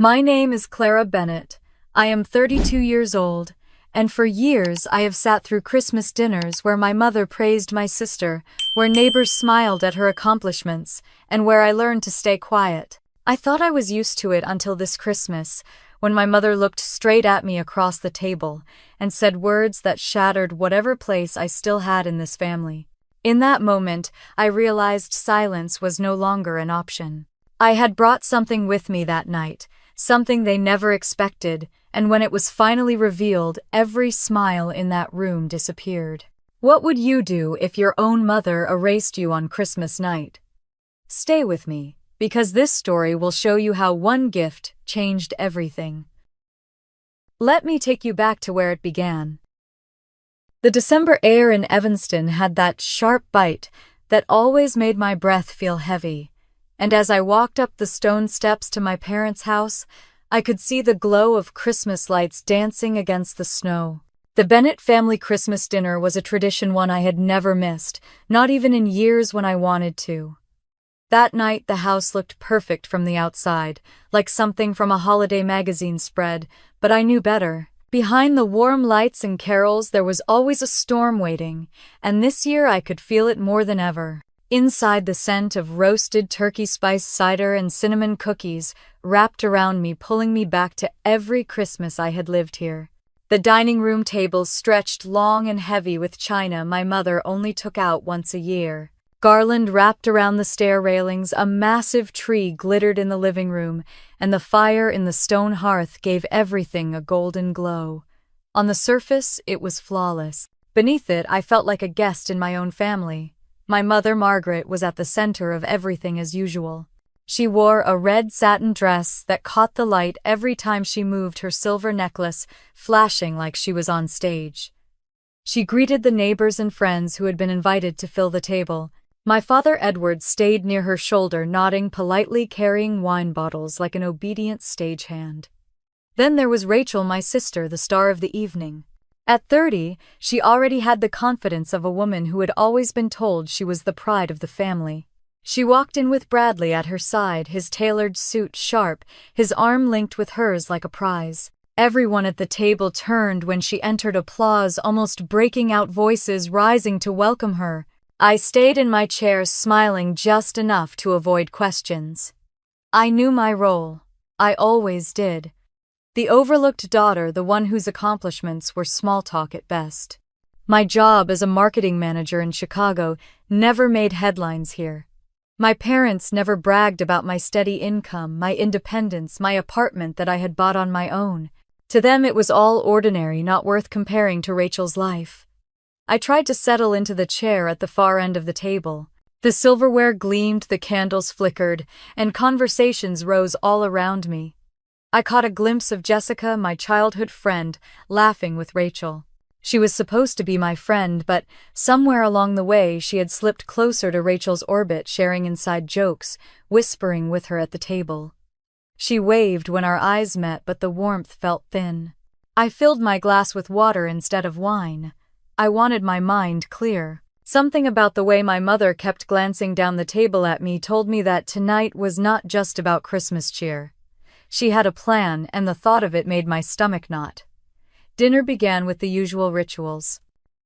My name is Clara Bennett. I am 32 years old, and for years I have sat through Christmas dinners where my mother praised my sister, where neighbors smiled at her accomplishments, and where I learned to stay quiet. I thought I was used to it until this Christmas, when my mother looked straight at me across the table and said words that shattered whatever place I still had in this family. In that moment, I realized silence was no longer an option. I had brought something with me that night, something they never expected, and when it was finally revealed, every smile in that room disappeared. What would you do if your own mother erased you on Christmas night? Stay with me, because this story will show you how one gift changed everything. Let me take you back to where it began. The December air in Evanston had that sharp bite that always made my breath feel heavy, and as I walked up the stone steps to my parents' house, I could see the glow of Christmas lights dancing against the snow. The Bennett family Christmas dinner was a tradition one I had never missed, not even in years when I wanted to. That night, the house looked perfect from the outside, like something from a holiday magazine spread, but I knew better. Behind the warm lights and carols, there was always a storm waiting, and this year I could feel it more than ever. Inside, the scent of roasted turkey spice cider and cinnamon cookies wrapped around me, pulling me back to every Christmas I had lived here. The dining room tables stretched long and heavy with china my mother only took out once a year. Garland wrapped around the stair railings, a massive tree glittered in the living room, and the fire in the stone hearth gave everything a golden glow. On the surface, it was flawless. Beneath it, I felt like a guest in my own family. My mother, Margaret, was at the center of everything as usual. She wore a red satin dress that caught the light every time she moved, her silver necklace flashing like she was on stage. She greeted the neighbors and friends who had been invited to fill the table. My father, Edward, stayed near her shoulder, nodding politely, carrying wine bottles like an obedient stagehand. Then there was Rachel, my sister, the star of the evening. At 30, she already had the confidence of a woman who had always been told she was the pride of the family. She walked in with Bradley at her side, his tailored suit sharp, his arm linked with hers like a prize. Everyone at the table turned when she entered, applause almost breaking out, voices rising to welcome her. I stayed in my chair, smiling just enough to avoid questions. I knew my role. I always did. The overlooked daughter, the one whose accomplishments were small talk at best. My job as a marketing manager in Chicago never made headlines here. My parents never bragged about my steady income, my independence, my apartment that I had bought on my own. To them it was all ordinary, not worth comparing to Rachel's life. I tried to settle into the chair at the far end of the table. The silverware gleamed, the candles flickered, and conversations rose all around me. I caught a glimpse of Jessica, my childhood friend, laughing with Rachel. She was supposed to be my friend, but somewhere along the way she had slipped closer to Rachel's orbit, sharing inside jokes, whispering with her at the table. She waved when our eyes met, but the warmth felt thin. I filled my glass with water instead of wine. I wanted my mind clear. Something about the way my mother kept glancing down the table at me told me that tonight was not just about Christmas cheer. She had a plan, and the thought of it made my stomach knot. Dinner began with the usual rituals.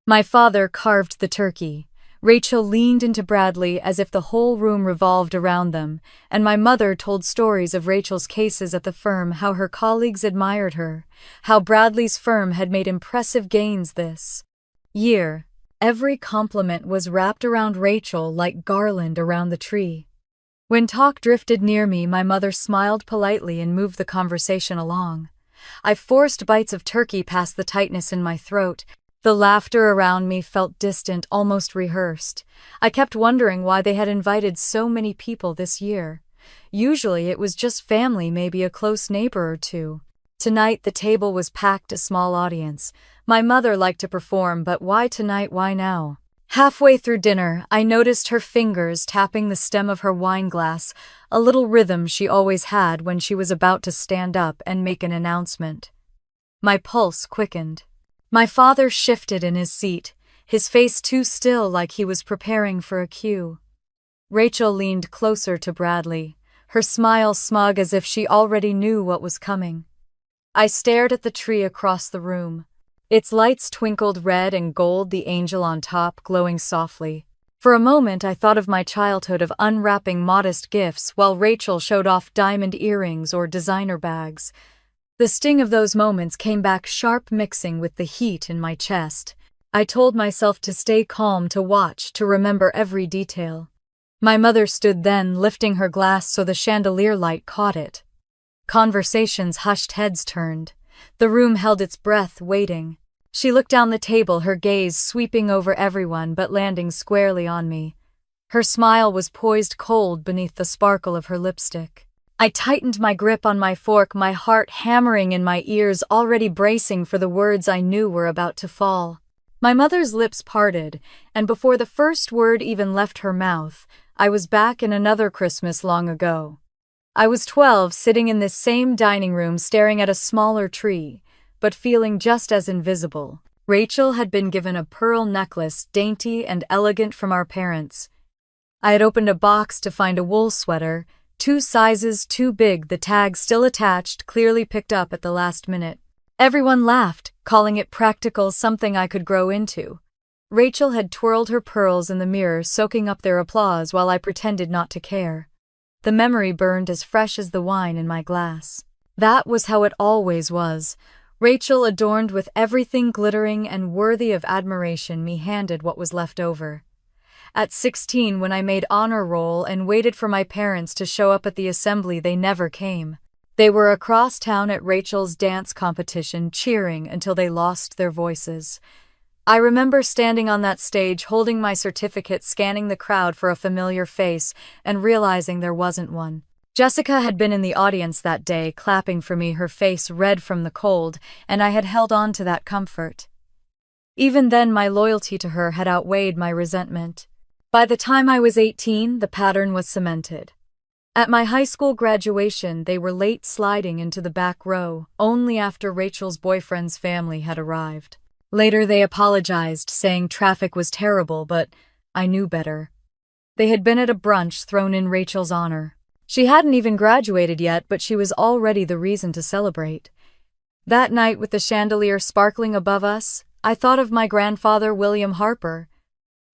My father carved the turkey. Rachel leaned into Bradley as if the whole room revolved around them, and my mother told stories of Rachel's cases at the firm, how her colleagues admired her, how Bradley's firm had made impressive gains this year. Every compliment was wrapped around Rachel like garland around the tree. When talk drifted near me, my mother smiled politely and moved the conversation along. I forced bites of turkey past the tightness in my throat. The laughter around me felt distant, almost rehearsed. I kept wondering why they had invited so many people this year. Usually it was just family, maybe a close neighbor or two. Tonight the table was packed, a small audience. My mother liked to perform, but why tonight, why now? Halfway through dinner, I noticed her fingers tapping the stem of her wine glass, a little rhythm she always had when she was about to stand up and make an announcement. My pulse quickened. My father shifted in his seat, his face too still, like he was preparing for a cue. Rachel leaned closer to Bradley, her smile smug as if she already knew what was coming. I stared at the tree across the room. Its lights twinkled red and gold, the angel on top glowing softly. For a moment I thought of my childhood of unwrapping modest gifts while Rachel showed off diamond earrings or designer bags. The sting of those moments came back sharp, mixing with the heat in my chest. I told myself to stay calm, to watch, to remember every detail. My mother stood then, lifting her glass so the chandelier light caught it. Conversations hushed, heads turned. The room held its breath, waiting. She looked down the table, her gaze sweeping over everyone but landing squarely on me. Her smile was poised cold beneath the sparkle of her lipstick. I tightened my grip on my fork, my heart hammering in my ears, already bracing for the words I knew were about to fall. My mother's lips parted, and before the first word even left her mouth, I was back in another Christmas long ago. I was 12, sitting in this same dining room staring at a smaller tree, but feeling just as invisible. Rachel had been given a pearl necklace, dainty and elegant from our parents. I had opened a box to find a wool sweater, 2 sizes too big, the tag still attached, clearly picked up at the last minute. Everyone laughed, calling it practical, something I could grow into. Rachel had twirled her pearls in the mirror, soaking up their applause while I pretended not to care. The memory burned as fresh as the wine in my glass. That was how it always was. Rachel, adorned with everything glittering and worthy of admiration, me handed what was left over. At 16, when I made honor roll and waited for my parents to show up at the assembly, they never came. They were across town at Rachel's dance competition, cheering until they lost their voices. I remember standing on that stage, holding my certificate, scanning the crowd for a familiar face, and realizing there wasn't one. Jessica had been in the audience that day, clapping for me, her face red from the cold, and I had held on to that comfort. Even then, my loyalty to her had outweighed my resentment. By the time I was 18, the pattern was cemented. At my high school graduation, they were late, sliding into the back row, only after Rachel's boyfriend's family had arrived. Later they apologized, saying traffic was terrible, but I knew better. They had been at a brunch thrown in Rachel's honor. She hadn't even graduated yet, but she was already the reason to celebrate. That night, with the chandelier sparkling above us, I thought of my grandfather, William Harper.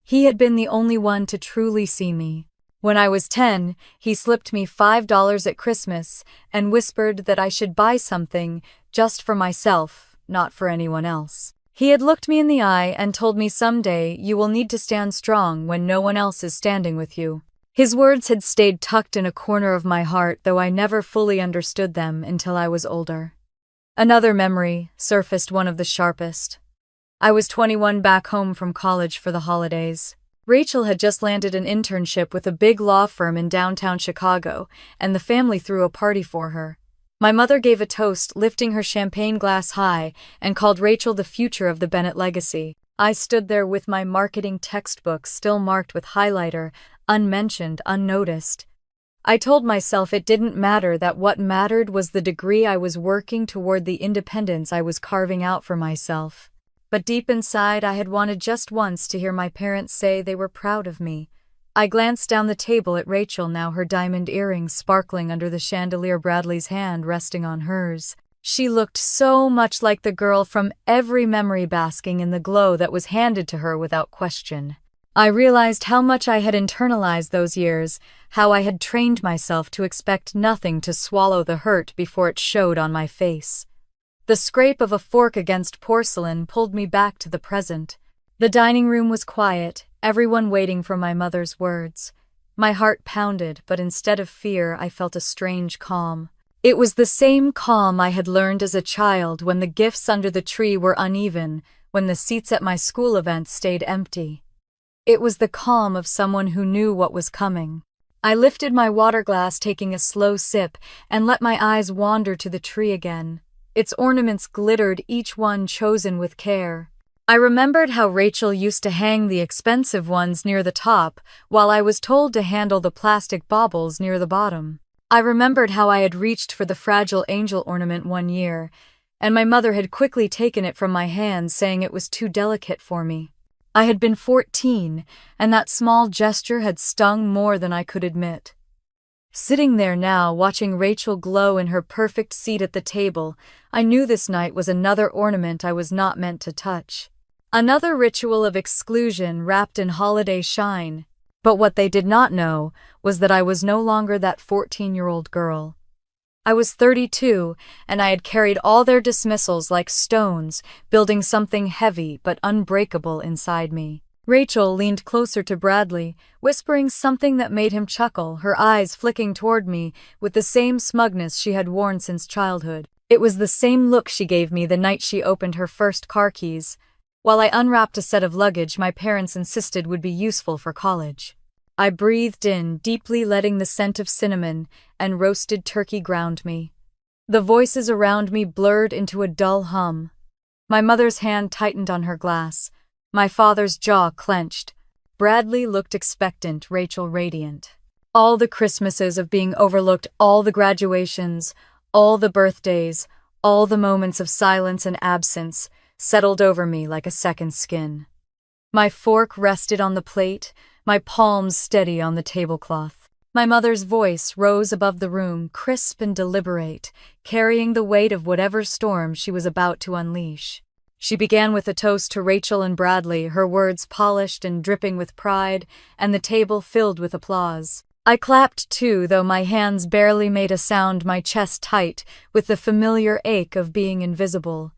He had been the only one to truly see me. When I was 10, he slipped me $5 at Christmas and whispered that I should buy something just for myself, not for anyone else. He had looked me in the eye and told me, someday you will need to stand strong when no one else is standing with you. His words had stayed tucked in a corner of my heart, though I never fully understood them until I was older. Another memory surfaced, one of the sharpest. I was 21, back home from college for the holidays. Rachel had just landed an internship with a big law firm in downtown Chicago, and the family threw a party for her. My mother gave a toast, lifting her champagne glass high, and called Rachel the future of the Bennett legacy. I stood there with my marketing textbook still marked with highlighter, unmentioned, unnoticed. I told myself it didn't matter, that what mattered was the degree I was working toward, the independence I was carving out for myself. But deep inside, I had wanted just once to hear my parents say they were proud of me. I glanced down the table at Rachel now, her diamond earrings sparkling under the chandelier, Bradley's hand resting on hers. She looked so much like the girl from every memory, basking in the glow that was handed to her without question. I realized how much I had internalized those years, how I had trained myself to expect nothing, to swallow the hurt before it showed on my face. The scrape of a fork against porcelain pulled me back to the present. The dining room was quiet, everyone waiting for my mother's words. My heart pounded, but instead of fear, I felt a strange calm. It was the same calm I had learned as a child, when the gifts under the tree were uneven, when the seats at my school events stayed empty. It was the calm of someone who knew what was coming. I lifted my water glass, taking a slow sip, and let my eyes wander to the tree again. Its ornaments glittered, each one chosen with care. I remembered how Rachel used to hang the expensive ones near the top, while I was told to handle the plastic baubles near the bottom. I remembered how I had reached for the fragile angel ornament one year, and my mother had quickly taken it from my hands, saying it was too delicate for me. I had been 14, and that small gesture had stung more than I could admit. Sitting there now, watching Rachel glow in her perfect seat at the table, I knew this night was another ornament I was not meant to touch. Another ritual of exclusion wrapped in holiday shine. But what they did not know was that I was no longer that 14-year-old girl. I was 32, and I had carried all their dismissals like stones, building something heavy but unbreakable inside me. Rachel leaned closer to Bradley, whispering something that made him chuckle, her eyes flicking toward me with the same smugness she had worn since childhood. It was the same look she gave me the night she opened her first car keys, while I unwrapped a set of luggage my parents insisted would be useful for college. I breathed in, deeply letting the scent of cinnamon and roasted turkey ground me. The voices around me blurred into a dull hum. My mother's hand tightened on her glass. My father's jaw clenched. Bradley looked expectant, Rachel radiant. All the Christmases of being overlooked, all the graduations, all the birthdays, all the moments of silence and absence settled over me like a second skin. My fork rested on the plate, my palms steady on the tablecloth. My mother's voice rose above the room, crisp and deliberate, carrying the weight of whatever storm she was about to unleash. She began with a toast to Rachel and Bradley, her words polished and dripping with pride, and the table filled with applause. I clapped too, though my hands barely made a sound, my chest tight with the familiar ache of being invisible.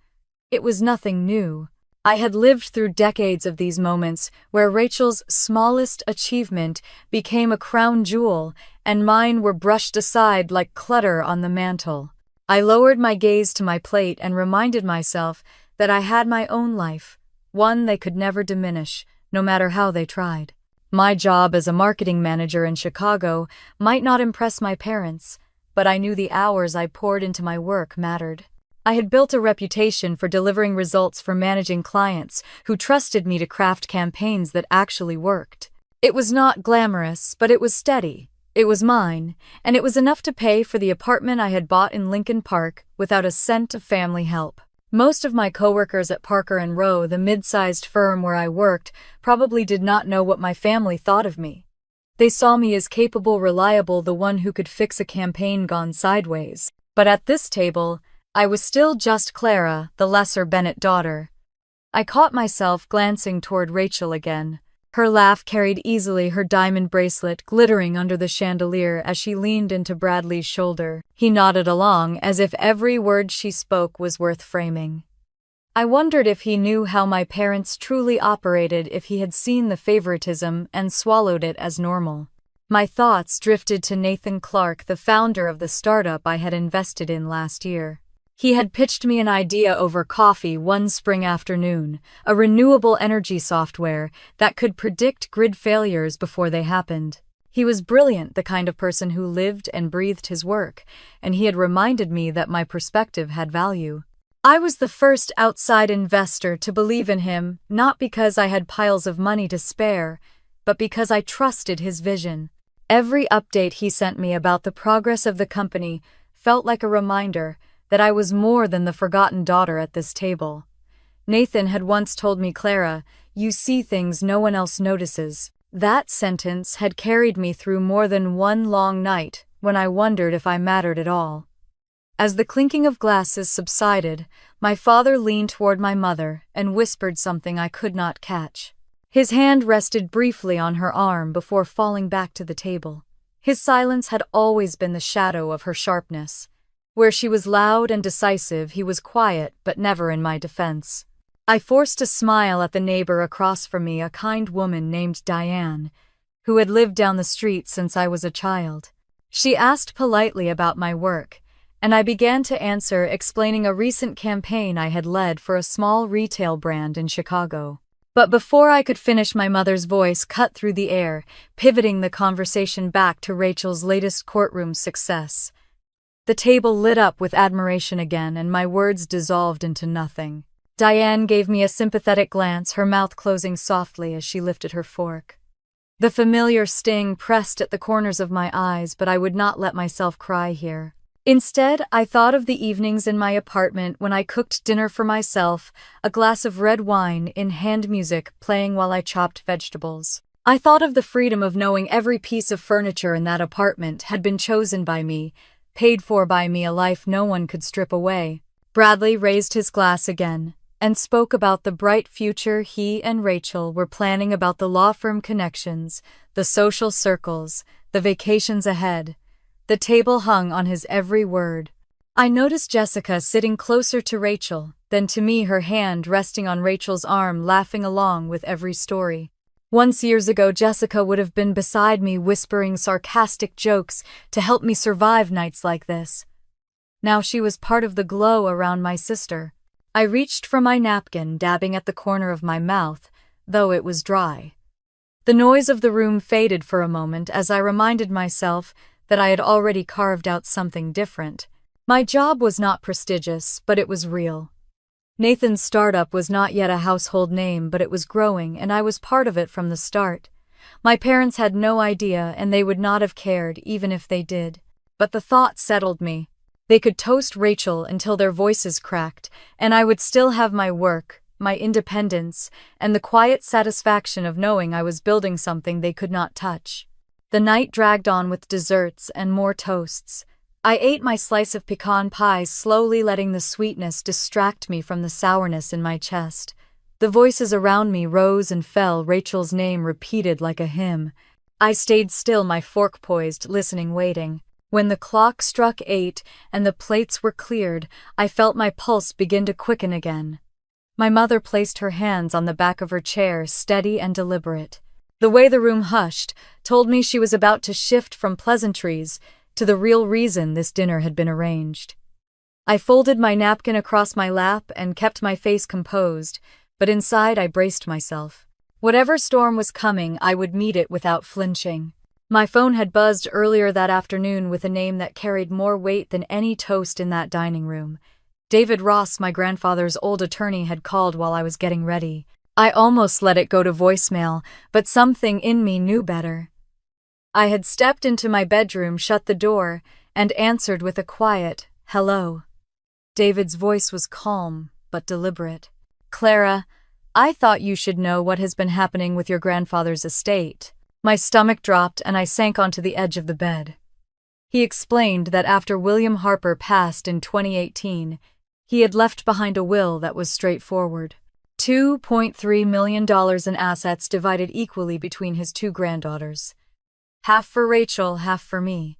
It was nothing new. I had lived through decades of these moments where Rachel's smallest achievement became a crown jewel and mine were brushed aside like clutter on the mantel. I lowered my gaze to my plate and reminded myself that I had my own life, one they could never diminish, no matter how they tried. My job as a marketing manager in Chicago might not impress my parents, but I knew the hours I poured into my work mattered. I had built a reputation for delivering results for managing clients who trusted me to craft campaigns that actually worked. It was not glamorous, but it was steady. It was mine, and it was enough to pay for the apartment I had bought in Lincoln Park without a cent of family help. Most of my coworkers at Parker & Rowe, the mid-sized firm where I worked, probably did not know what my family thought of me. They saw me as capable, reliable, the one who could fix a campaign gone sideways. But at this table, I was still just Clara, the lesser Bennett daughter. I caught myself glancing toward Rachel again. Her laugh carried easily, her diamond bracelet glittering under the chandelier as she leaned into Bradley's shoulder. He nodded along as if every word she spoke was worth framing. I wondered if he knew how my parents truly operated, if he had seen the favoritism and swallowed it as normal. My thoughts drifted to Nathan Clark, the founder of the startup I had invested in last year. He had pitched me an idea over coffee one spring afternoon, a renewable energy software that could predict grid failures before they happened. He was brilliant, the kind of person who lived and breathed his work, and he had reminded me that my perspective had value. I was the first outside investor to believe in him, not because I had piles of money to spare, but because I trusted his vision. Every update he sent me about the progress of the company felt like a reminder that I was more than the forgotten daughter at this table. Nathan had once told me, "Clara, you see things no one else notices." That sentence had carried me through more than one long night when I wondered if I mattered at all. As the clinking of glasses subsided, my father leaned toward my mother and whispered something I could not catch. His hand rested briefly on her arm before falling back to the table. His silence had always been the shadow of her sharpness. Where she was loud and decisive, he was quiet, but never in my defense. I forced a smile at the neighbor across from me, a kind woman named Diane, who had lived down the street since I was a child. She asked politely about my work, and I began to answer, explaining a recent campaign I had led for a small retail brand in Chicago. But before I could finish, my mother's voice cut through the air, pivoting the conversation back to Rachel's latest courtroom success. The table lit up with admiration again, and my words dissolved into nothing. Diane gave me a sympathetic glance, her mouth closing softly as she lifted her fork. The familiar sting pressed at the corners of my eyes, but I would not let myself cry here. Instead, I thought of the evenings in my apartment when I cooked dinner for myself, a glass of red wine in hand, music playing while I chopped vegetables. I thought of the freedom of knowing every piece of furniture in that apartment had been chosen by me, paid for by me, a life no one could strip away. Bradley raised his glass again and spoke about the bright future he and Rachel were planning, about the law firm connections, the social circles, the vacations ahead. The table hung on his every word. I noticed Jessica sitting closer to Rachel than to me, her hand resting on Rachel's arm, laughing along with every story. Once years ago, Jessica would have been beside me, whispering sarcastic jokes to help me survive nights like this. Now she was part of the glow around my sister. I reached for my napkin, dabbing at the corner of my mouth, though it was dry. The noise of the room faded for a moment as I reminded myself that I had already carved out something different. My job was not prestigious, but it was real. Nathan's startup was not yet a household name, but it was growing, and I was part of it from the start. My parents had no idea, and they would not have cared even if they did. But the thought settled me. They could toast Rachel until their voices cracked, and I would still have my work, my independence, and the quiet satisfaction of knowing I was building something they could not touch. The night dragged on with desserts and more toasts. I ate my slice of pecan pie, slowly letting the sweetness distract me from the sourness in my chest. The voices around me rose and fell, Rachel's name repeated like a hymn. I stayed still, my fork poised, listening, waiting. When the clock struck 8 and the plates were cleared, I felt my pulse begin to quicken again. My mother placed her hands on the back of her chair, steady and deliberate. The way the room hushed told me she was about to shift from pleasantries to the real reason this dinner had been arranged. I folded my napkin across my lap and kept my face composed, but inside I braced myself. Whatever storm was coming, I would meet it without flinching. My phone had buzzed earlier that afternoon with a name that carried more weight than any toast in that dining room. David Ross, my grandfather's old attorney, had called while I was getting ready. I almost let it go to voicemail, but something in me knew better. I had stepped into my bedroom, shut the door, and answered with a quiet, "Hello." David's voice was calm, but deliberate. "Clara, I thought you should know what has been happening with your grandfather's estate." My stomach dropped and I sank onto the edge of the bed. He explained that after William Harper passed in 2018, he had left behind a will that was straightforward. $2.3 million in assets divided equally between his two granddaughters. Half for Rachel, half for me.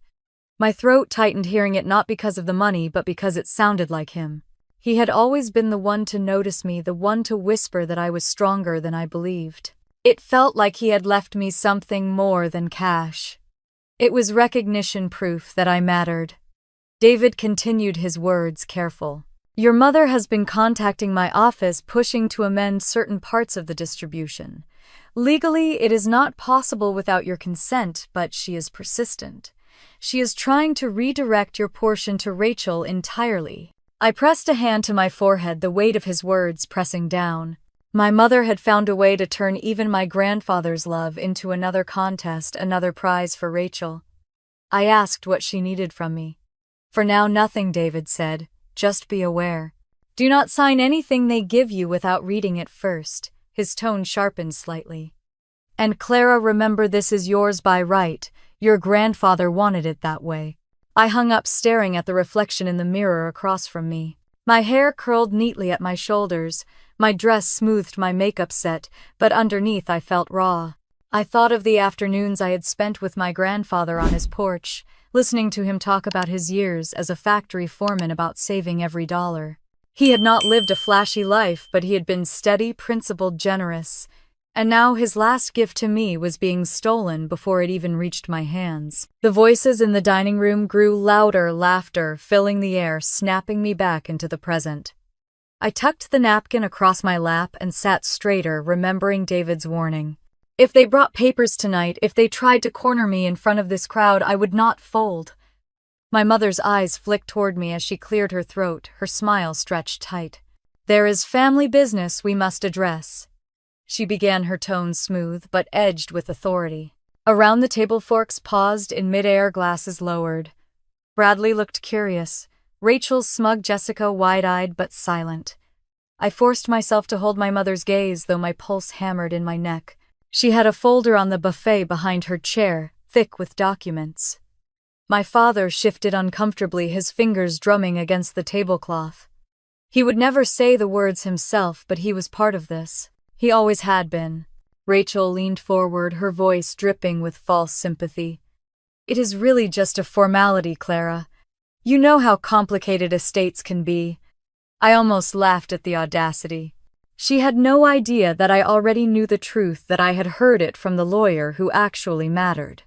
My throat tightened hearing it, not because of the money, but because it sounded like him. He had always been the one to notice me, the one to whisper that I was stronger than I believed. It felt like he had left me something more than cash. It was recognition, proof that I mattered. David continued his words, careful. "Your mother has been contacting my office, pushing to amend certain parts of the distribution. Legally, it is not possible without your consent, but she is persistent. She is trying to redirect your portion to Rachel entirely." I pressed a hand to my forehead, the weight of his words pressing down. My mother had found a way to turn even my grandfather's love into another contest, another prize for Rachel. I asked what she needed from me. "For now, nothing," David said. "Just be aware. Do not sign anything they give you without reading it first." His tone sharpened slightly. "And Clara, remember, this is yours by right. Your grandfather wanted it that way." I hung up, staring at the reflection in the mirror across from me. My hair curled neatly at my shoulders, my dress smoothed my makeup set, but underneath I felt raw. I thought of the afternoons I had spent with my grandfather on his porch, listening to him talk about his years as a factory foreman, about saving every dollar. He had not lived a flashy life, but he had been steady, principled, generous. And now his last gift to me was being stolen before it even reached my hands. The voices in the dining room grew louder, laughter filling the air, snapping me back into the present. I tucked the napkin across my lap and sat straighter, remembering David's warning. If they brought papers tonight, if they tried to corner me in front of this crowd, I would not fold. My mother's eyes flicked toward me as she cleared her throat, her smile stretched tight. "There is family business we must address." She began, her tone smooth but edged with authority. Around the table, forks paused in midair, glasses lowered. Bradley looked curious. Rachel's smug, Jessica wide-eyed but silent. I forced myself to hold my mother's gaze, though my pulse hammered in my neck. She had a folder on the buffet behind her chair, thick with documents. My father shifted uncomfortably, his fingers drumming against the tablecloth. He would never say the words himself, but he was part of this. He always had been. Rachel leaned forward, her voice dripping with false sympathy. It is really just a formality, Clara. You know how complicated estates can be. I almost laughed at the audacity. She had no idea that I already knew the truth, that I had heard it from the lawyer who actually mattered.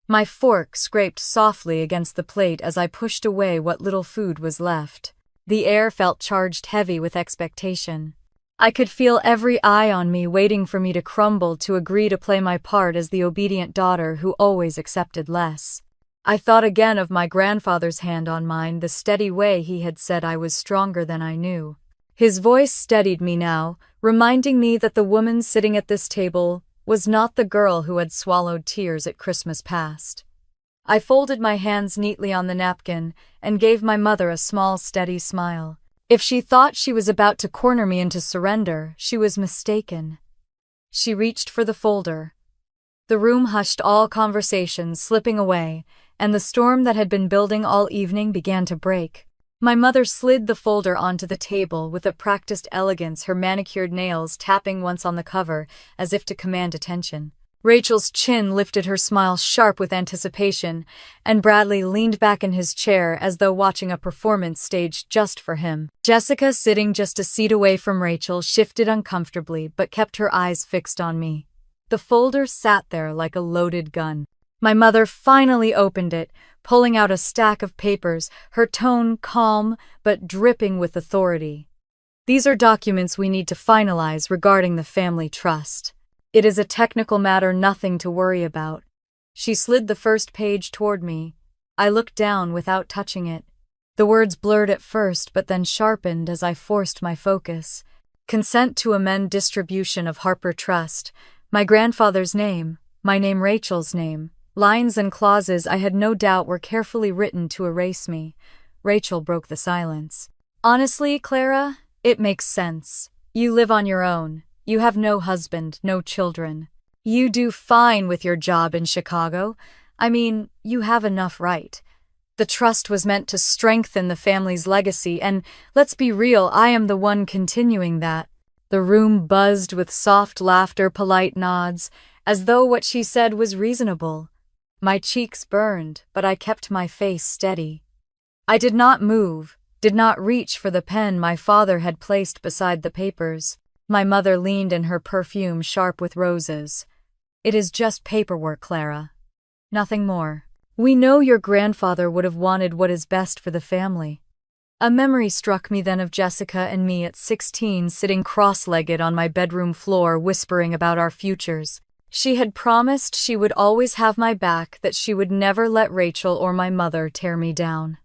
My fork scraped softly against the plate as I pushed away what little food was left. The air felt charged, heavy with expectation. I could feel every eye on me, waiting for me to crumble, to agree to play my part as the obedient daughter who always accepted less. I thought again of my grandfather's hand on mine, the steady way he had said I was stronger than I knew. His voice steadied me now, reminding me that the woman sitting at this table was not the girl who had swallowed tears at Christmas past. I folded my hands neatly on the napkin and gave my mother a small, steady smile. If she thought she was about to corner me into surrender, she was mistaken. She reached for the folder. The room hushed, all conversations slipping away, and the storm that had been building all evening began to break. My mother slid the folder onto the table with a practiced elegance, her manicured nails tapping once on the cover as if to command attention. Rachel's chin lifted, her smile sharp with anticipation, and Bradley leaned back in his chair as though watching a performance staged just for him. Jessica, sitting just a seat away from Rachel, shifted uncomfortably but kept her eyes fixed on me. The folder sat there like a loaded gun. My mother finally opened it, pulling out a stack of papers, her tone calm but dripping with authority. These are documents we need to finalize regarding the family trust. It is a technical matter, nothing to worry about. She slid the first page toward me. I looked down without touching it. The words blurred at first but then sharpened as I forced my focus. Consent to amend distribution of Harper Trust. My grandfather's name, my name, Rachel's name. Lines and clauses I had no doubt were carefully written to erase me. Rachel broke the silence. Honestly, Clara, it makes sense. You live on your own. You have no husband, no children. You do fine with your job in Chicago. I mean, you have enough, right? The trust was meant to strengthen the family's legacy, and let's be real, I am the one continuing that. The room buzzed with soft laughter, polite nods, as though what she said was reasonable. My cheeks burned, but I kept my face steady. I did not move, did not reach for the pen my father had placed beside the papers. My mother leaned in, her perfume sharp with roses. It is just paperwork, Clara. Nothing more. We know your grandfather would have wanted what is best for the family. A memory struck me then of Jessica and me at 16, sitting cross-legged on my bedroom floor, whispering about our futures. She had promised she would always have my back, that she would never let Rachel or my mother tear me down.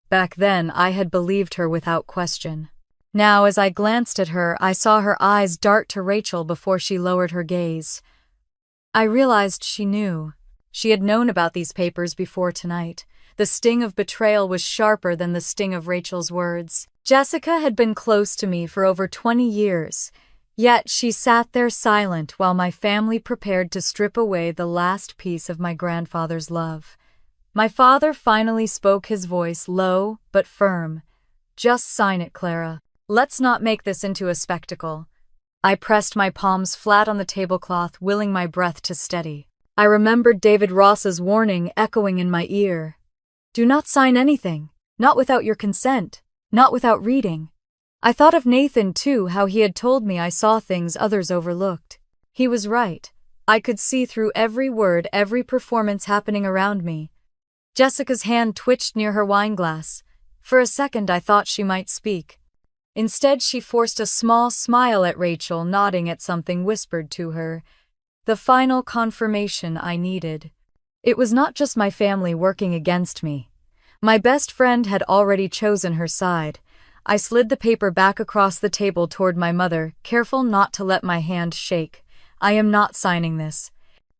Back then, I had believed her without question. Now, as I glanced at her, I saw her eyes dart to Rachel before she lowered her gaze. I realized she knew. She had known about these papers before tonight. The sting of betrayal was sharper than the sting of Rachel's words. Jessica had been close to me for over 20 years, yet she sat there silent while my family prepared to strip away the last piece of my grandfather's love. My father finally spoke, his voice low but firm. Just sign it, Clara. Let's not make this into a spectacle. I pressed my palms flat on the tablecloth, willing my breath to steady. I remembered David Ross's warning echoing in my ear. Do not sign anything, not without your consent, not without reading. I thought of Nathan too, how he had told me I saw things others overlooked. He was right. I could see through every word, every performance happening around me. Jessica's hand twitched near her wineglass. For a second I thought she might speak. Instead, she forced a small smile at Rachel, nodding at something whispered to her. The final confirmation I needed. It was not just my family working against me. My best friend had already chosen her side. I slid the paper back across the table toward my mother, careful not to let my hand shake. I am not signing this.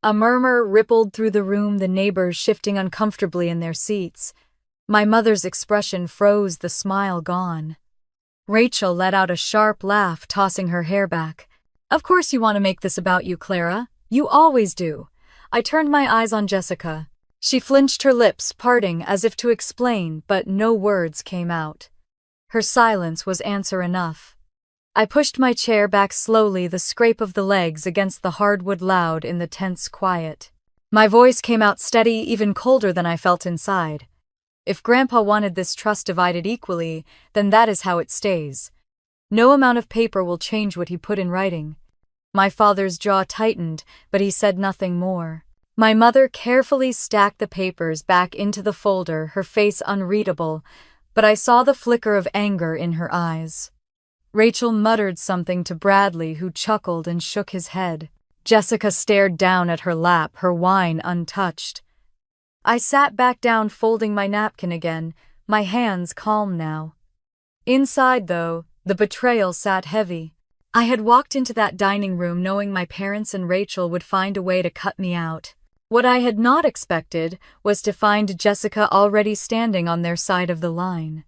A murmur rippled through the room, the neighbors shifting uncomfortably in their seats. My mother's expression froze, the smile gone. Rachel let out a sharp laugh, tossing her hair back. Of course you want to make this about you, Clara. You always do. I turned my eyes on Jessica. She flinched, her lips parting as if to explain, but no words came out. Her silence was answer enough. I pushed my chair back slowly, the scrape of the legs against the hardwood loud in the tense quiet. My voice came out steady, even colder than I felt inside. If Grandpa wanted this trust divided equally, then that is how it stays. No amount of paper will change what he put in writing. My father's jaw tightened, but he said nothing more. My mother carefully stacked the papers back into the folder, her face unreadable, but I saw the flicker of anger in her eyes. Rachel muttered something to Bradley, who chuckled and shook his head. Jessica stared down at her lap, her wine untouched. I sat back down, folding my napkin again, my hands calm now. Inside, though, the betrayal sat heavy. I had walked into that dining room knowing my parents and Rachel would find a way to cut me out. What I had not expected was to find Jessica already standing on their side of the line.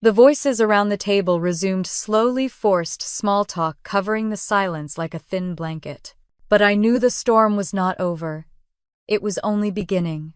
The voices around the table resumed slowly, forced small talk covering the silence like a thin blanket. But I knew the storm was not over. It was only beginning.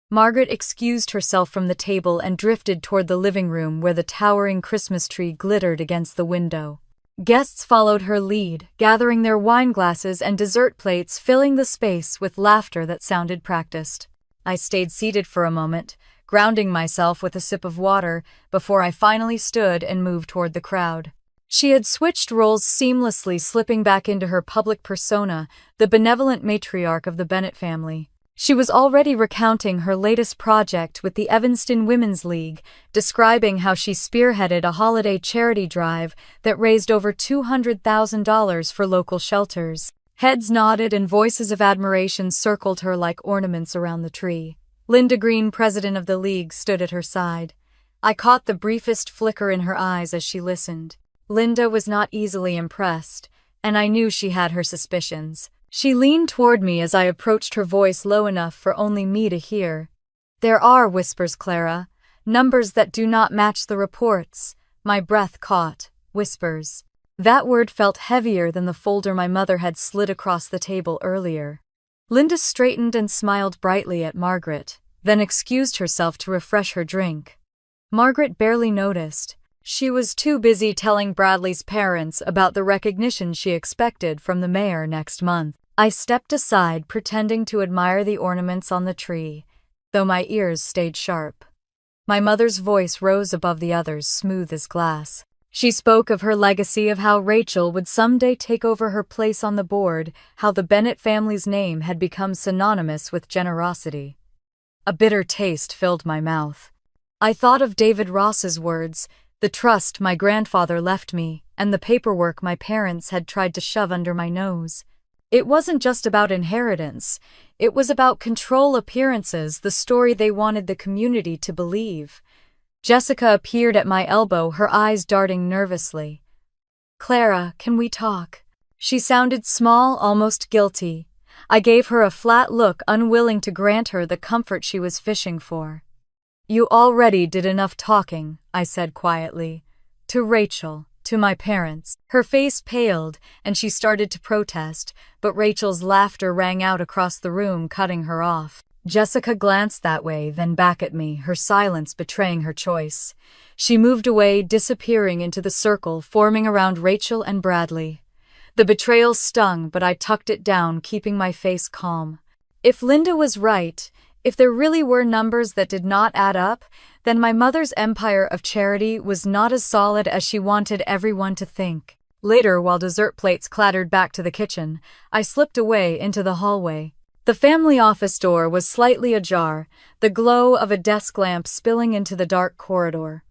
Margaret excused herself from the table and drifted toward the living room where the towering Christmas tree glittered against the window. Guests followed her lead, gathering their wine glasses and dessert plates, filling the space with laughter that sounded practiced. I stayed seated for a moment, grounding myself with a sip of water, before I finally stood and moved toward the crowd. She had switched roles seamlessly, slipping back into her public persona, the benevolent matriarch of the Bennett family. She was already recounting her latest project with the Evanston Women's League, describing how she spearheaded a holiday charity drive that raised over $200,000 for local shelters. Heads nodded and voices of admiration circled her like ornaments around the tree. Linda Green, president of the league, stood at her side. I caught the briefest flicker in her eyes as she listened. Linda was not easily impressed, and I knew she had her suspicions. She leaned toward me as I approached, her voice low enough for only me to hear. "There are whispers, Clara. Numbers that do not match the reports." My breath caught. Whispers. That word felt heavier than the folder my mother had slid across the table earlier. Linda straightened and smiled brightly at Margaret, then excused herself to refresh her drink. Margaret barely noticed. She was too busy telling Bradley's parents about the recognition she expected from the mayor next month. I stepped aside, pretending to admire the ornaments on the tree, though my ears stayed sharp. My mother's voice rose above the others, smooth as glass. She spoke of her legacy, of how Rachel would someday take over her place on the board, how the Bennett family's name had become synonymous with generosity. A bitter taste filled my mouth. I thought of David Ross's words, the trust my grandfather left me, and the paperwork my parents had tried to shove under my nose. It wasn't just about inheritance. It was about control, appearances, the story they wanted the community to believe. Jessica appeared at my elbow, her eyes darting nervously. "Clara, can we talk?" She sounded small, almost guilty. I gave her a flat look, unwilling to grant her the comfort she was fishing for. "You already did enough talking," I said quietly. "To Rachel, to my parents." Her face paled, and she started to protest, but Rachel's laughter rang out across the room, cutting her off. Jessica glanced that way, then back at me, her silence betraying her choice. She moved away, disappearing into the circle forming around Rachel and Bradley. The betrayal stung, but I tucked it down, keeping my face calm. If Linda was right, if there really were numbers that did not add up, then my mother's empire of charity was not as solid as she wanted everyone to think. Later, while dessert plates clattered back to the kitchen, I slipped away into the hallway. The family office door was slightly ajar, the glow of a desk lamp spilling into the dark corridor.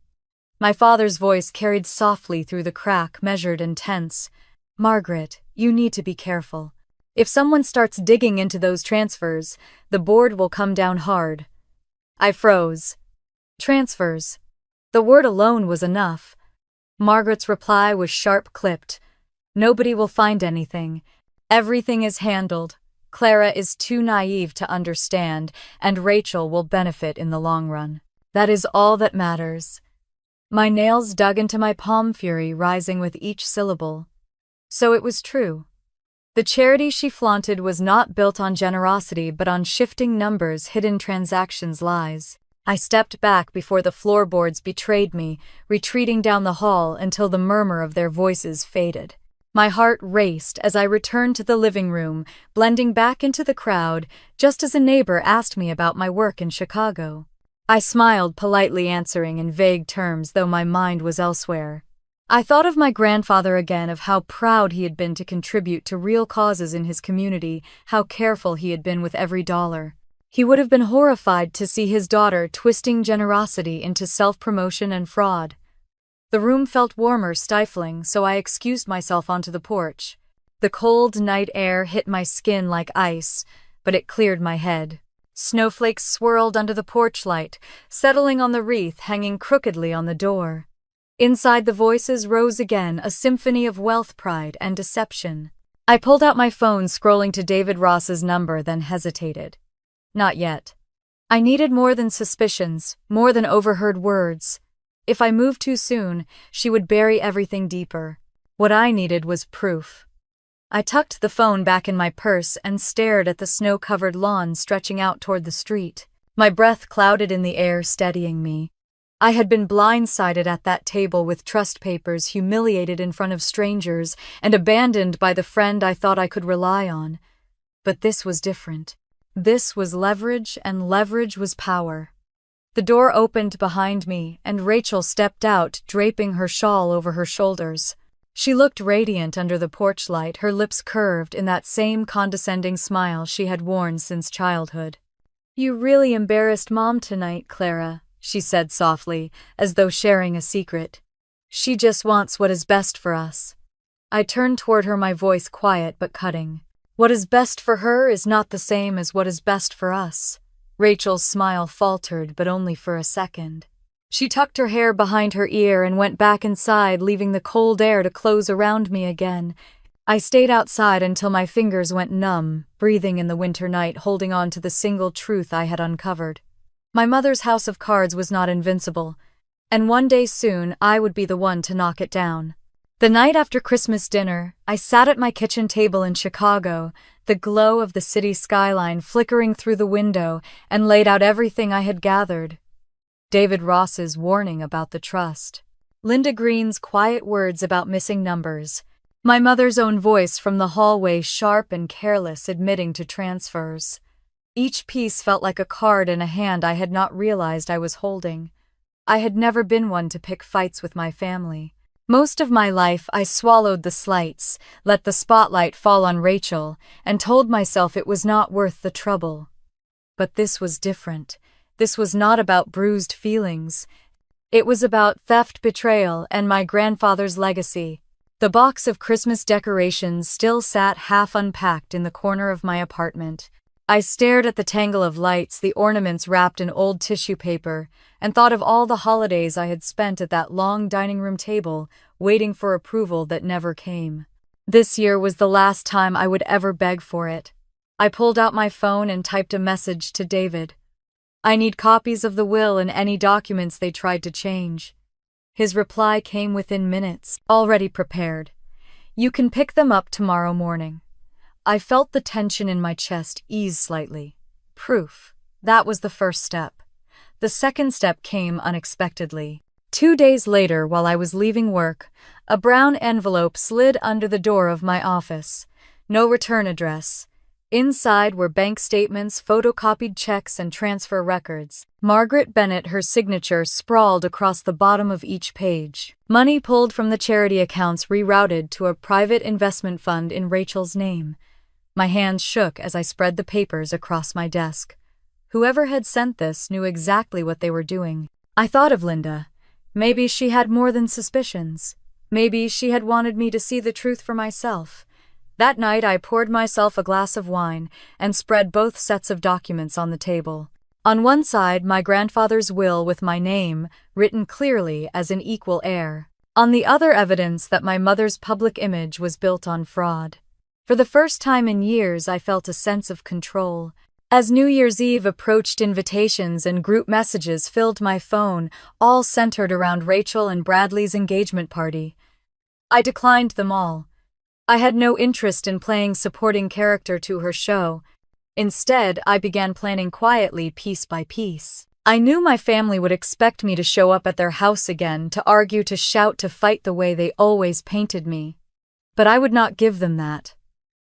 My father's voice carried softly through the crack, measured and tense. "Margaret, you need to be careful. If someone starts digging into those transfers, the board will come down hard." I froze. Transfers. The word alone was enough. Margaret's reply was sharp-clipped. "Nobody will find anything. Everything is handled. Clara is too naive to understand, and Rachel will benefit in the long run. That is all that matters." My nails dug into my palm, fury rising with each syllable. So it was true. The charity she flaunted was not built on generosity but on shifting numbers, hidden transactions, lies. I stepped back before the floorboards betrayed me, retreating down the hall until the murmur of their voices faded. My heart raced as I returned to the living room, blending back into the crowd, just as a neighbor asked me about my work in Chicago. I smiled, politely answering in vague terms, though my mind was elsewhere. I thought of my grandfather again, of how proud he had been to contribute to real causes in his community, how careful he had been with every dollar. He would have been horrified to see his daughter twisting generosity into self-promotion and fraud. The room felt warmer, stifling, so I excused myself onto the porch. The cold night air hit my skin like ice, but it cleared my head. Snowflakes swirled under the porch light, settling on the wreath hanging crookedly on the door. Inside, the voices rose again, a symphony of wealth, pride, and deception. I pulled out my phone, scrolling to David Ross's number, then hesitated. Not yet. I needed more than suspicions, more than overheard words. If I moved too soon, she would bury everything deeper. What I needed was proof. I tucked the phone back in my purse and stared at the snow-covered lawn stretching out toward the street. My breath clouded in the air, steadying me. I had been blindsided at that table with trust papers, humiliated in front of strangers, and abandoned by the friend I thought I could rely on. But this was different. This was leverage, and leverage was power. The door opened behind me, and Rachel stepped out, draping her shawl over her shoulders. She looked radiant under the porch light, her lips curved in that same condescending smile she had worn since childhood. "You really embarrassed Mom tonight, Clara," she said softly, as though sharing a secret. "She just wants what is best for us." I turned toward her, my voice quiet but cutting. "What is best for her is not the same as what is best for us." Rachel's smile faltered, but only for a second. She tucked her hair behind her ear and went back inside, leaving the cold air to close around me again. I stayed outside until my fingers went numb, breathing in the winter night, holding on to the single truth I had uncovered. My mother's house of cards was not invincible, and one day soon I would be the one to knock it down. The night after Christmas dinner, I sat at my kitchen table in Chicago, the glow of the city skyline flickering through the window, and laid out everything I had gathered. David Ross's warning about the trust. Linda Green's quiet words about missing numbers. My mother's own voice from the hallway, sharp and careless, admitting to transfers. Each piece felt like a card in a hand I had not realized I was holding. I had never been one to pick fights with my family. Most of my life I swallowed the slights, let the spotlight fall on Rachel, and told myself it was not worth the trouble. But this was different. This was not about bruised feelings. It was about theft, betrayal, and my grandfather's legacy. The box of Christmas decorations still sat half unpacked in the corner of my apartment. I stared at the tangle of lights, the ornaments wrapped in old tissue paper, and thought of all the holidays I had spent at that long dining room table, waiting for approval that never came. This year was the last time I would ever beg for it. I pulled out my phone and typed a message to David. "I need copies of the will and any documents they tried to change." His reply came within minutes, already prepared. "You can pick them up tomorrow morning." I felt the tension in my chest ease slightly. Proof. That was the first step. The second step came unexpectedly. 2 days later, while I was leaving work, a brown envelope slid under the door of my office. No return address. Inside were bank statements, photocopied checks, and transfer records. Margaret Bennett, her signature sprawled across the bottom of each page. Money pulled from the charity accounts rerouted to a private investment fund in Rachel's name. My hands shook as I spread the papers across my desk. Whoever had sent this knew exactly what they were doing. I thought of Linda. Maybe she had more than suspicions. Maybe she had wanted me to see the truth for myself. That night I poured myself a glass of wine and spread both sets of documents on the table. On one side, my grandfather's will with my name, written clearly as an equal heir. On the other, evidence that my mother's public image was built on fraud. For the first time in years, I felt a sense of control. As New Year's Eve approached, invitations and group messages filled my phone, all centered around Rachel and Bradley's engagement party. I declined them all. I had no interest in playing supporting character to her show. Instead, I began planning quietly, piece by piece. I knew my family would expect me to show up at their house again, to argue, to shout, to fight the way they always painted me. But I would not give them that.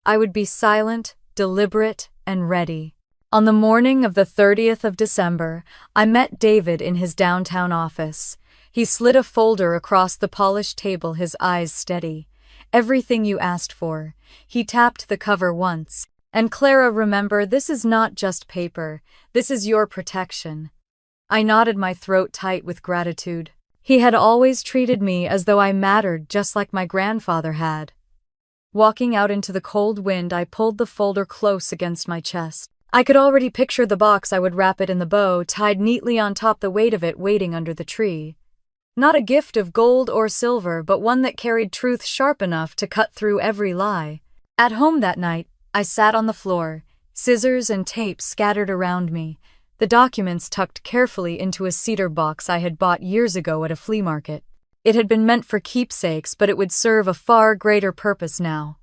I would be silent, deliberate, and ready. On the morning of the 30th of December, I met David in his downtown office. He slid a folder across the polished table, his eyes steady. "Everything you asked for." He tapped the cover once. "And Clara, remember, this is not just paper. This is your protection." I nodded, my throat tight with gratitude. He had always treated me as though I mattered, just like my grandfather had. Walking out into the cold wind, I pulled the folder close against my chest. I could already picture the box. I would wrap it in the bow, tied neatly on top, the weight of it waiting under the tree. Not a gift of gold or silver, but one that carried truth sharp enough to cut through every lie. At home that night, I sat on the floor, scissors and tape scattered around me, the documents tucked carefully into a cedar box I had bought years ago at a flea market. It had been meant for keepsakes, but it would serve a far greater purpose now.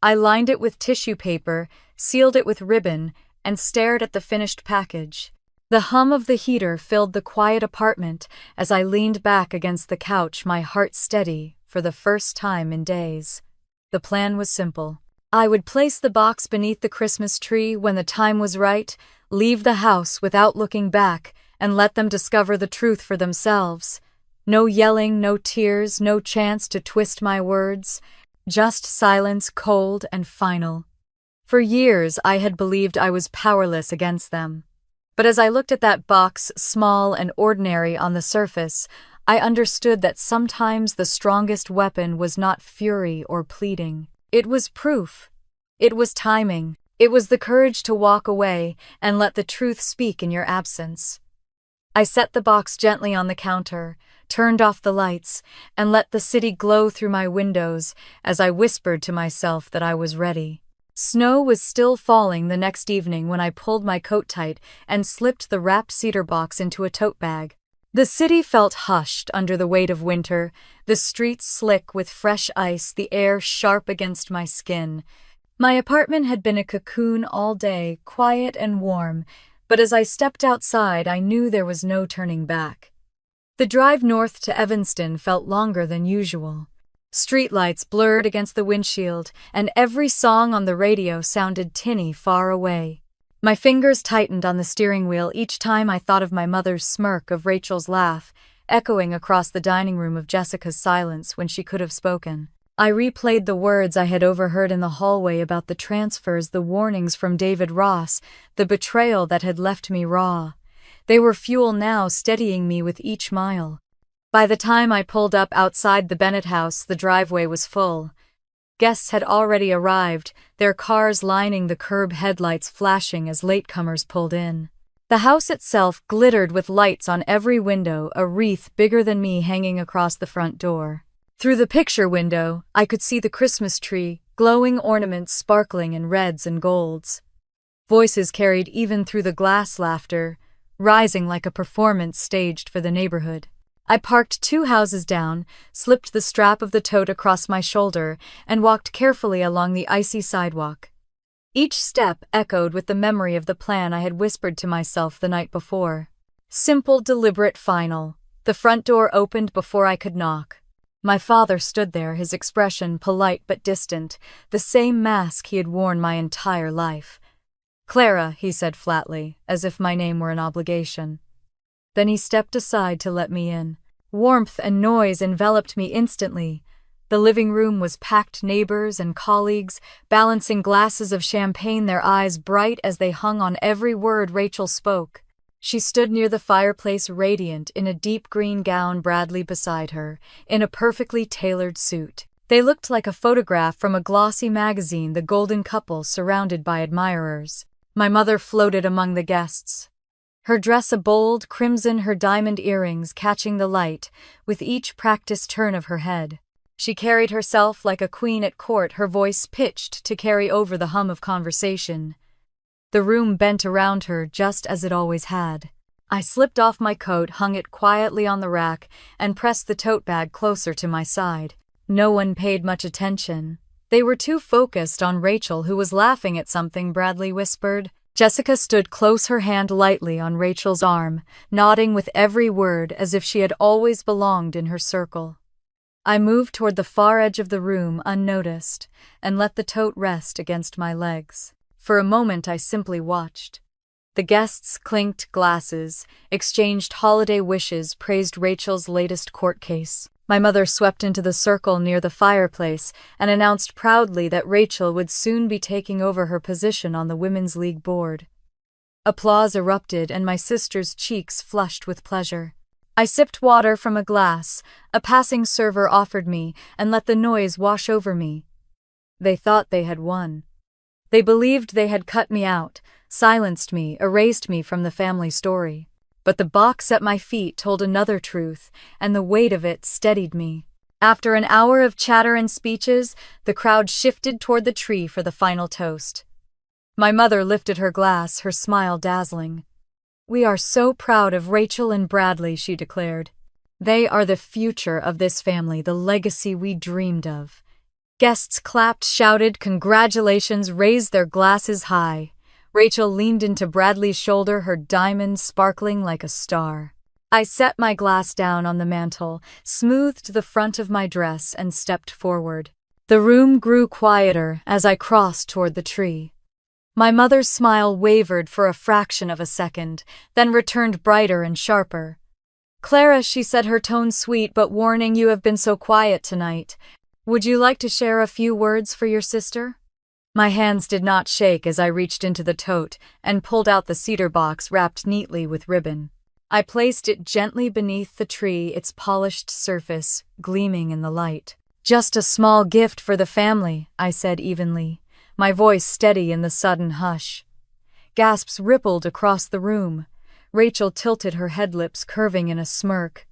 I lined it with tissue paper, sealed it with ribbon, and stared at the finished package. The hum of the heater filled the quiet apartment as I leaned back against the couch, my heart steady for the first time in days. The plan was simple. I would place the box beneath the Christmas tree when the time was right, leave the house without looking back, and let them discover the truth for themselves. No yelling, no tears, no chance to twist my words. Just silence, cold and final. For years, I had believed I was powerless against them. But as I looked at that box, small and ordinary on the surface, I understood that sometimes the strongest weapon was not fury or pleading. It was proof. It was timing. It was the courage to walk away and let the truth speak in your absence. I set the box gently on the counter, turned off the lights, and let the city glow through my windows as I whispered to myself that I was ready. Snow was still falling the next evening when I pulled my coat tight and slipped the wrapped cedar box into a tote bag. The city felt hushed under the weight of winter, the streets slick with fresh ice, the air sharp against my skin. My apartment had been a cocoon all day, quiet and warm, but as I stepped outside, I knew there was no turning back. The drive north to Evanston felt longer than usual. Streetlights blurred against the windshield, and every song on the radio sounded tinny far away. My fingers tightened on the steering wheel each time I thought of my mother's smirk, of Rachel's laugh, echoing across the dining room, of Jessica's silence when she could have spoken. I replayed the words I had overheard in the hallway about the transfers, the warnings from David Ross, the betrayal that had left me raw. They were fuel now, steadying me with each mile. By the time I pulled up outside the Bennett house, the driveway was full. Guests had already arrived, their cars lining the curb, headlights flashing as latecomers pulled in. The house itself glittered with lights on every window, a wreath bigger than me hanging across the front door. Through the picture window, I could see the Christmas tree, glowing ornaments sparkling in reds and golds. Voices carried even through the glass, laughter, rising like a performance staged for the neighborhood. I parked 2 houses down, slipped the strap of the tote across my shoulder, and walked carefully along the icy sidewalk. Each step echoed with the memory of the plan I had whispered to myself the night before. Simple, deliberate, final. The front door opened before I could knock. My father stood there, his expression polite but distant, the same mask he had worn my entire life. "Clara," he said flatly, as if my name were an obligation. Then he stepped aside to let me in. Warmth and noise enveloped me instantly. The living room was packed, neighbors and colleagues, balancing glasses of champagne, their eyes bright as they hung on every word Rachel spoke. She stood near the fireplace, radiant, in a deep green gown, Bradley beside her, in a perfectly tailored suit. They looked like a photograph from a glossy magazine, the golden couple surrounded by admirers. My mother floated among the guests. Her dress a bold crimson, her diamond earrings catching the light with each practiced turn of her head. She carried herself like a queen at court, her voice pitched to carry over the hum of conversation. The room bent around her just as it always had. I slipped off my coat, hung it quietly on the rack, and pressed the tote bag closer to my side. No one paid much attention. They were too focused on Rachel, who was laughing at something Bradley whispered. Jessica stood close, her hand lightly on Rachel's arm, nodding with every word as if she had always belonged in her circle. I moved toward the far edge of the room unnoticed and let the tote rest against my legs. For a moment I simply watched. The guests clinked glasses, exchanged holiday wishes, praised Rachel's latest court case. My mother swept into the circle near the fireplace and announced proudly that Rachel would soon be taking over her position on the Women's League board. Applause erupted and my sister's cheeks flushed with pleasure. I sipped water from a glass a passing server offered me and let the noise wash over me. They thought they had won. They believed they had cut me out, silenced me, erased me from the family story. But the box at my feet told another truth, and the weight of it steadied me. After an hour of chatter and speeches, the crowd shifted toward the tree for the final toast. My mother lifted her glass, her smile dazzling. "We are so proud of Rachel and Bradley," she declared. "They are the future of this family, the legacy we dreamed of." Guests clapped, shouted, "Congratulations," raised their glasses high. Rachel leaned into Bradley's shoulder, her diamond sparkling like a star. I set my glass down on the mantel, smoothed the front of my dress, and stepped forward. The room grew quieter as I crossed toward the tree. My mother's smile wavered for a fraction of a second, then returned brighter and sharper. "Clara," she said, her tone sweet but warning, "you have been so quiet tonight. Would you like to share a few words for your sister?" My hands did not shake as I reached into the tote and pulled out the cedar box wrapped neatly with ribbon. I placed it gently beneath the tree, its polished surface gleaming in the light. "Just a small gift for the family," I said evenly, my voice steady in the sudden hush. Gasps rippled across the room. Rachel tilted her head, lips curving in a smirk.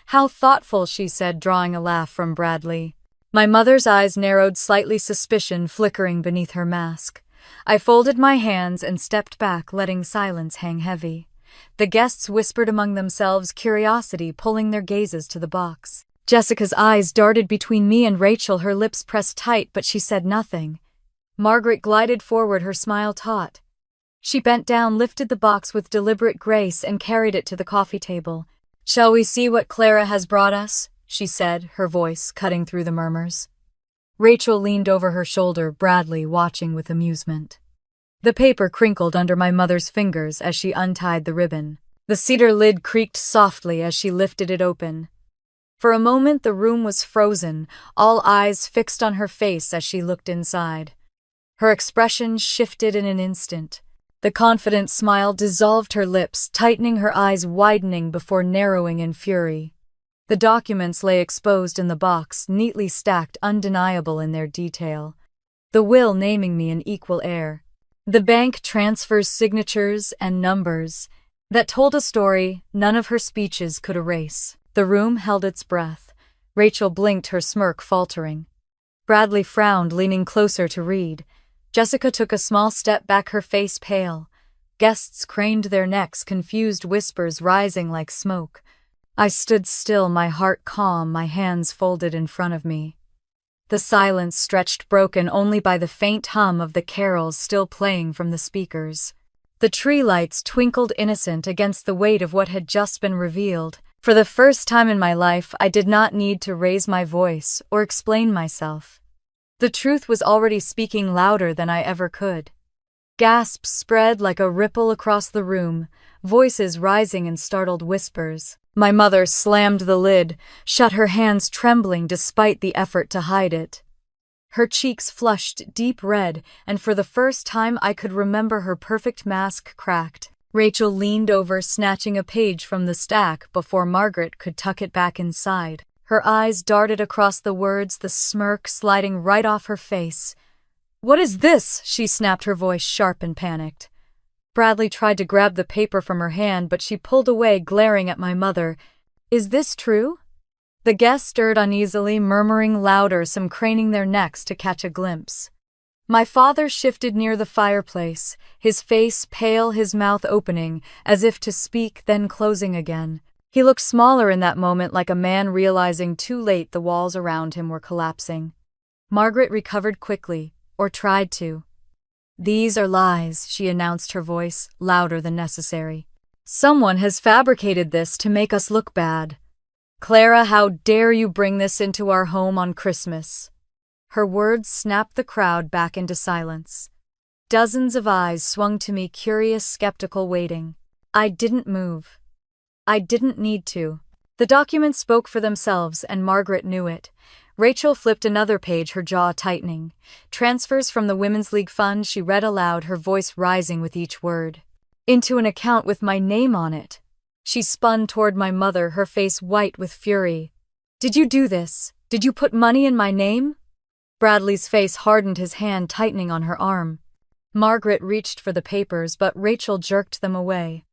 "How thoughtful," she said, drawing a laugh from Bradley. My mother's eyes narrowed slightly, suspicion flickering beneath her mask. I folded my hands and stepped back, letting silence hang heavy. The guests whispered among themselves, curiosity pulling their gazes to the box. Jessica's eyes darted between me and Rachel, her lips pressed tight, but she said nothing. Margaret glided forward, her smile taut. She bent down, lifted the box with deliberate grace, and carried it to the coffee table. "Shall we see what Clara has brought us?" she said, her voice cutting through the murmurs. Rachel leaned over her shoulder, Bradley watching with amusement. The paper crinkled under my mother's fingers as she untied the ribbon. The cedar lid creaked softly as she lifted it open. For a moment the room was frozen, all eyes fixed on her face as she looked inside. Her expression shifted in an instant. The confident smile dissolved her lips, tightening, her eyes widening before narrowing in fury. The documents lay exposed in the box, neatly stacked, undeniable in their detail. The will naming me an equal heir. The bank transfers, signatures, and numbers that told a story none of her speeches could erase. The room held its breath. Rachel blinked, her smirk faltering. Bradley frowned, leaning closer to read. Jessica took a small step back, her face pale. Guests craned their necks, confused whispers rising like smoke. I stood still, my heart calm, my hands folded in front of me. The silence stretched, broken only by the faint hum of the carols still playing from the speakers. The tree lights twinkled innocent against the weight of what had just been revealed. For the first time in my life, I did not need to raise my voice or explain myself. The truth was already speaking louder than I ever could. Gasps spread like a ripple across the room, voices rising in startled whispers. My mother slammed the lid, shut, her hands trembling despite the effort to hide it. Her cheeks flushed deep red, and for the first time I could remember her perfect mask cracked. Rachel leaned over, snatching a page from the stack before Margaret could tuck it back inside. Her eyes darted across the words, the smirk sliding right off her face. "What is this?" she snapped, her voice sharp and panicked. Bradley tried to grab the paper from her hand, but she pulled away, glaring at my mother. "Is this true?" The guests stirred uneasily, murmuring louder, some craning their necks to catch a glimpse. My father shifted near the fireplace, his face pale, his mouth opening, as if to speak, then closing again. He looked smaller in that moment, like a man realizing too late the walls around him were collapsing. Margaret recovered quickly, or tried to. "These are lies," she announced, her voice louder than necessary. "Someone has fabricated this to make us look bad. Clara, how dare you bring this into our home on Christmas?" Her words snapped the crowd back into silence. Dozens of eyes swung to me, curious, skeptical, waiting. I didn't move. I didn't need to. The documents spoke for themselves, and Margaret knew it. Rachel flipped another page, her jaw tightening. "Transfers from the Women's League Fund," she read aloud, her voice rising with each word. "Into an account with my name on it." She spun toward my mother, her face white with fury. "Did you do this? Did you put money in my name?" Bradley's face hardened, his hand tightening on her arm. Margaret reached for the papers, but Rachel jerked them away.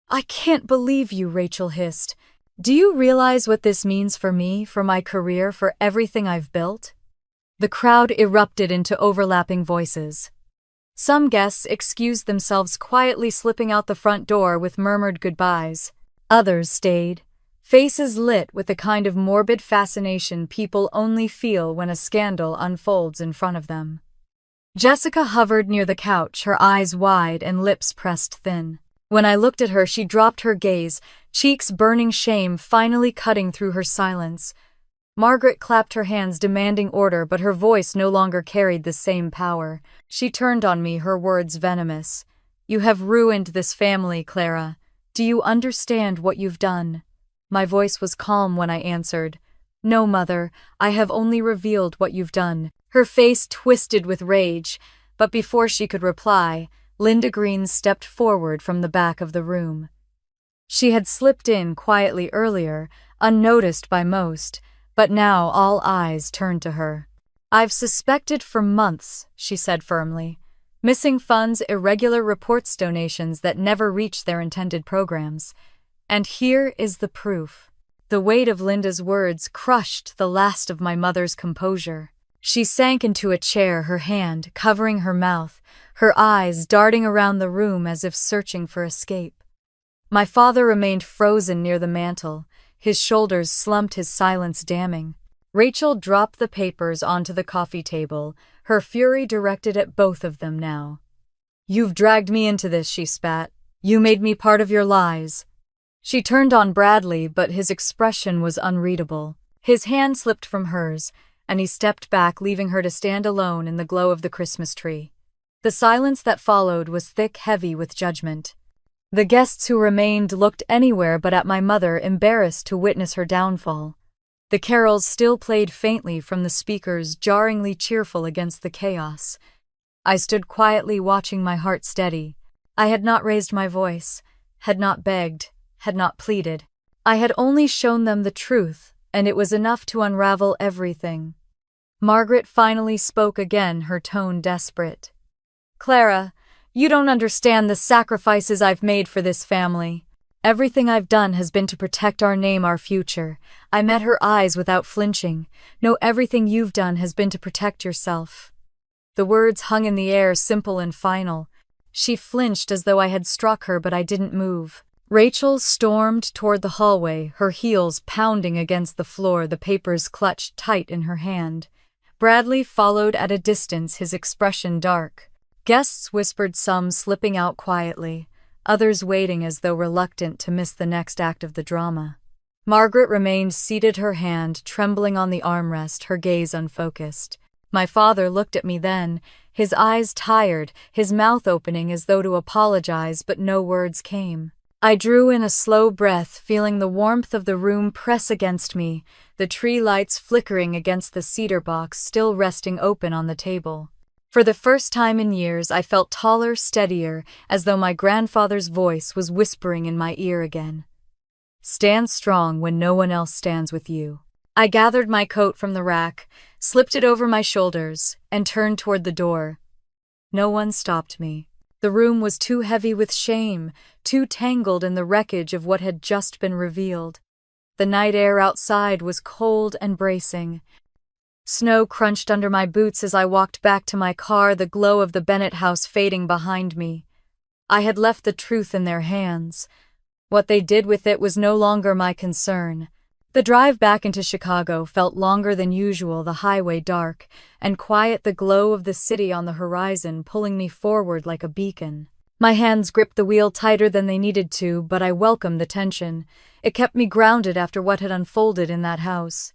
"I can't believe you," Rachel hissed. "Do you realize what this means for me, for my career, for everything I've built?" The crowd erupted into overlapping voices. Some guests excused themselves, quietly slipping out the front door with murmured goodbyes. Others stayed, faces lit with the kind of morbid fascination people only feel when a scandal unfolds in front of them. Jessica hovered near the couch, her eyes wide and lips pressed thin. When I looked at her, she dropped her gaze, cheeks burning, shame finally cutting through her silence. Margaret clapped her hands, demanding order, but her voice no longer carried the same power. She turned on me, her words venomous. "You have ruined this family, Clara. Do you understand what you've done?" My voice was calm when I answered, "No, Mother, I have only revealed what you've done." Her face twisted with rage, but before she could reply, Linda Green stepped forward from the back of the room. She had slipped in quietly earlier, unnoticed by most, but now all eyes turned to her. "I've suspected for months," she said firmly. "Missing funds, irregular reports, donations that never reached their intended programs. And here is the proof." The weight of Linda's words crushed the last of my mother's composure. She sank into a chair, her hand covering her mouth, her eyes darting around the room as if searching for escape. My father remained frozen near the mantel, his shoulders slumped, his silence damning. Rachel dropped the papers onto the coffee table, her fury directed at both of them now. "You've dragged me into this," she spat. "You made me part of your lies." She turned on Bradley, but his expression was unreadable. His hand slipped from hers, and he stepped back, leaving her to stand alone in the glow of the Christmas tree. The silence that followed was thick, heavy with judgment. The guests who remained looked anywhere but at my mother, embarrassed to witness her downfall. The carols still played faintly from the speakers, jarringly cheerful against the chaos. I stood quietly, watching, my heart steady. I had not raised my voice, had not begged, had not pleaded. I had only shown them the truth, and it was enough to unravel everything. Margaret finally spoke again, her tone desperate. "Clara, you don't understand the sacrifices I've made for this family. Everything I've done has been to protect our name, our future." I met her eyes without flinching. "No, everything you've done has been to protect yourself." The words hung in the air, simple and final. She flinched as though I had struck her, but I didn't move. Rachel stormed toward the hallway, her heels pounding against the floor, the papers clutched tight in her hand. Bradley followed at a distance, his expression dark. Guests whispered, some slipping out quietly, others waiting as though reluctant to miss the next act of the drama. Margaret remained seated, her hand trembling on the armrest, her gaze unfocused. My father looked at me then, his eyes tired, his mouth opening as though to apologize, but no words came. I drew in a slow breath, feeling the warmth of the room press against me, the tree lights flickering against the cedar box still resting open on the table. For the first time in years, I felt taller, steadier, as though my grandfather's voice was whispering in my ear again. "Stand strong when no one else stands with you." I gathered my coat from the rack, slipped it over my shoulders, and turned toward the door. No one stopped me. The room was too heavy with shame, too tangled in the wreckage of what had just been revealed. The night air outside was cold and bracing. Snow crunched under my boots as I walked back to my car, the glow of the Bennett house fading behind me. I had left the truth in their hands. What they did with it was no longer my concern. The drive back into Chicago felt longer than usual, the highway dark and quiet, the glow of the city on the horizon pulling me forward like a beacon. My hands gripped the wheel tighter than they needed to, but I welcomed the tension. It kept me grounded after what had unfolded in that house.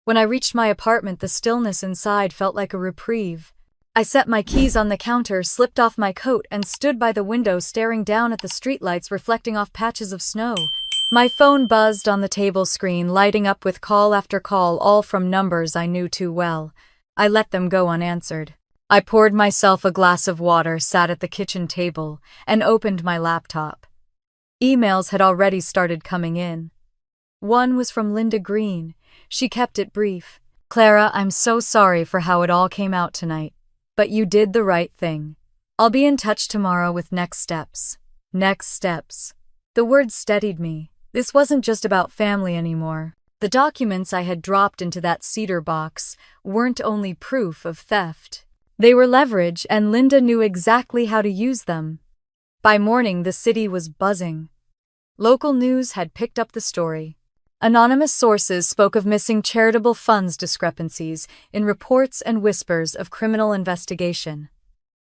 When I reached my apartment, the stillness inside felt like a reprieve. I set my keys on the counter, slipped off my coat, and stood by the window staring down at the streetlights reflecting off patches of snow. My phone buzzed on the table screen, lighting up with call after call, all from numbers I knew too well. I let them go unanswered. I poured myself a glass of water, sat at the kitchen table, and opened my laptop. Emails had already started coming in. One was from Linda Green. She kept it brief. "Clara, I'm so sorry for how it all came out tonight. But you did the right thing. I'll be in touch tomorrow with next steps." Next steps. The word steadied me. This wasn't just about family anymore. The documents I had dropped into that cedar box weren't only proof of theft. They were leverage, and Linda knew exactly how to use them. By morning, the city was buzzing. Local news had picked up the story. Anonymous sources spoke of missing charitable funds discrepancies in reports and whispers of criminal investigation.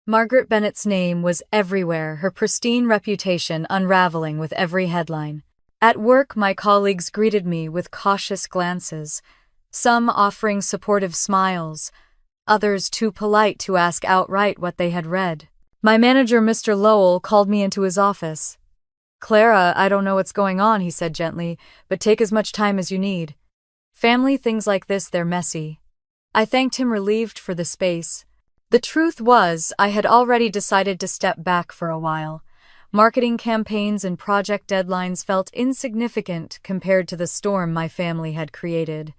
Margaret Bennett's name was everywhere, her pristine reputation unraveling with every headline. At work, my colleagues greeted me with cautious glances, some offering supportive smiles, others too polite to ask outright what they had read. My manager, Mr. Lowell, called me into his office. "Clara, I don't know what's going on," he said gently, "but take as much time as you need. Family things like this, they're messy." I thanked him, relieved for the space. The truth was, I had already decided to step back for a while. Marketing campaigns and project deadlines felt insignificant compared to the storm my family had created.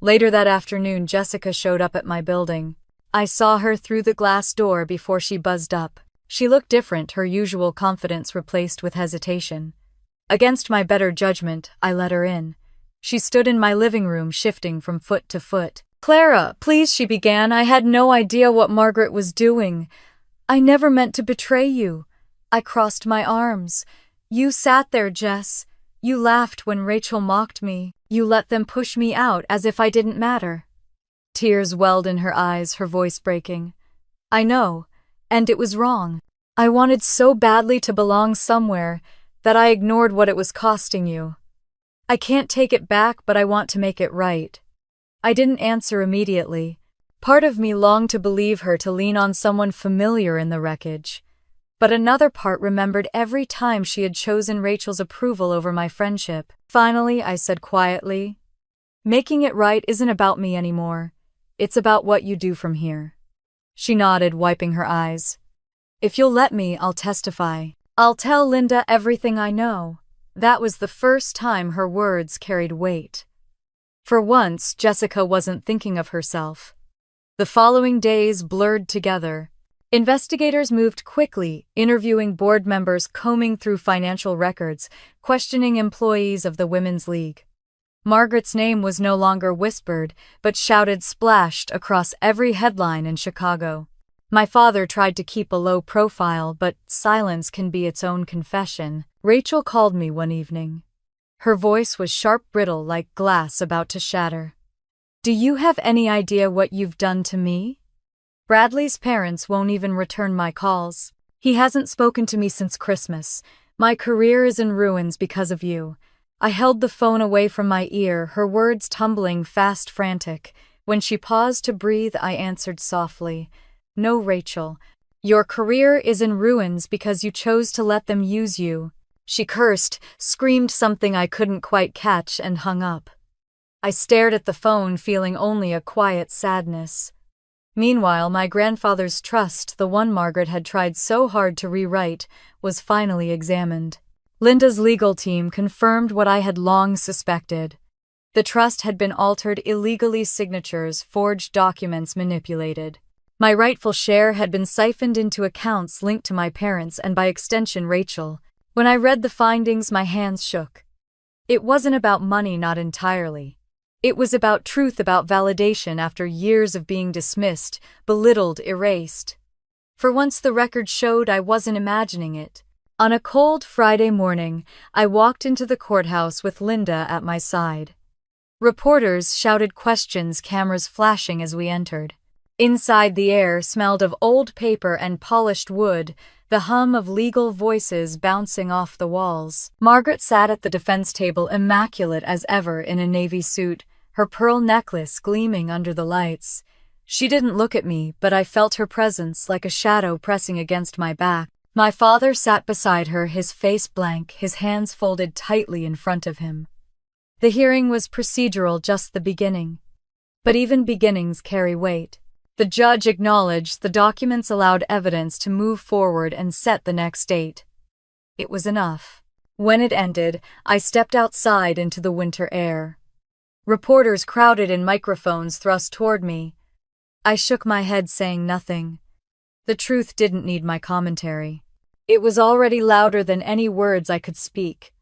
Later that afternoon, Jessica showed up at my building. I saw her through the glass door before she buzzed up. She looked different, her usual confidence replaced with hesitation. Against my better judgment, I let her in. She stood in my living room, shifting from foot to foot. "Clara, please," she began. "I had no idea what Margaret was doing. I never meant to betray you." I crossed my arms. "You sat there, Jess. You laughed when Rachel mocked me. You let them push me out as if I didn't matter." Tears welled in her eyes, her voice breaking. "I know, and it was wrong. I wanted so badly to belong somewhere that I ignored what it was costing you. I can't take it back, but I want to make it right." I didn't answer immediately. Part of me longed to believe her, to lean on someone familiar in the wreckage. But another part remembered every time she had chosen Rachel's approval over my friendship. Finally, I said quietly, "Making it right isn't about me anymore. It's about what you do from here." She nodded, wiping her eyes. "If you'll let me, I'll testify. I'll tell Linda everything I know." That was the first time her words carried weight. For once, Jessica wasn't thinking of herself. The following days blurred together. Investigators moved quickly, interviewing board members, combing through financial records, questioning employees of the Women's League. Margaret's name was no longer whispered, but shouted, splashed across every headline in Chicago. My father tried to keep a low profile, but silence can be its own confession. Rachel called me one evening. Her voice was sharp, brittle, like glass about to shatter. "Do you have any idea what you've done to me? Bradley's parents won't even return my calls. He hasn't spoken to me since Christmas. My career is in ruins because of you." I held the phone away from my ear, her words tumbling fast, frantic. When she paused to breathe, I answered softly, "No, Rachel. Your career is in ruins because you chose to let them use you." She cursed, screamed something I couldn't quite catch, and hung up. I stared at the phone, feeling only a quiet sadness. Meanwhile, my grandfather's trust, the one Margaret had tried so hard to rewrite, was finally examined. Linda's legal team confirmed what I had long suspected. The trust had been altered illegally, signatures, forged documents manipulated. My rightful share had been siphoned into accounts linked to my parents and by extension Rachel. When I read the findings, my hands shook. It wasn't about money, not entirely. It was about truth, about validation after years of being dismissed, belittled, erased. For once the record showed I wasn't imagining it. On a cold Friday morning, I walked into the courthouse with Linda at my side. Reporters shouted questions, cameras flashing as we entered. Inside, the air smelled of old paper and polished wood, the hum of legal voices bouncing off the walls. Margaret sat at the defense table, immaculate as ever in a navy suit, her pearl necklace gleaming under the lights. She didn't look at me, but I felt her presence like a shadow pressing against my back. My father sat beside her, his face blank, his hands folded tightly in front of him. The hearing was procedural, just the beginning. But even beginnings carry weight. The judge acknowledged the documents allowed evidence to move forward and set the next date. It was enough. When it ended, I stepped outside into the winter air. Reporters crowded and microphones thrust toward me. I shook my head, saying nothing. The truth didn't need my commentary. It was already louder than any words I could speak.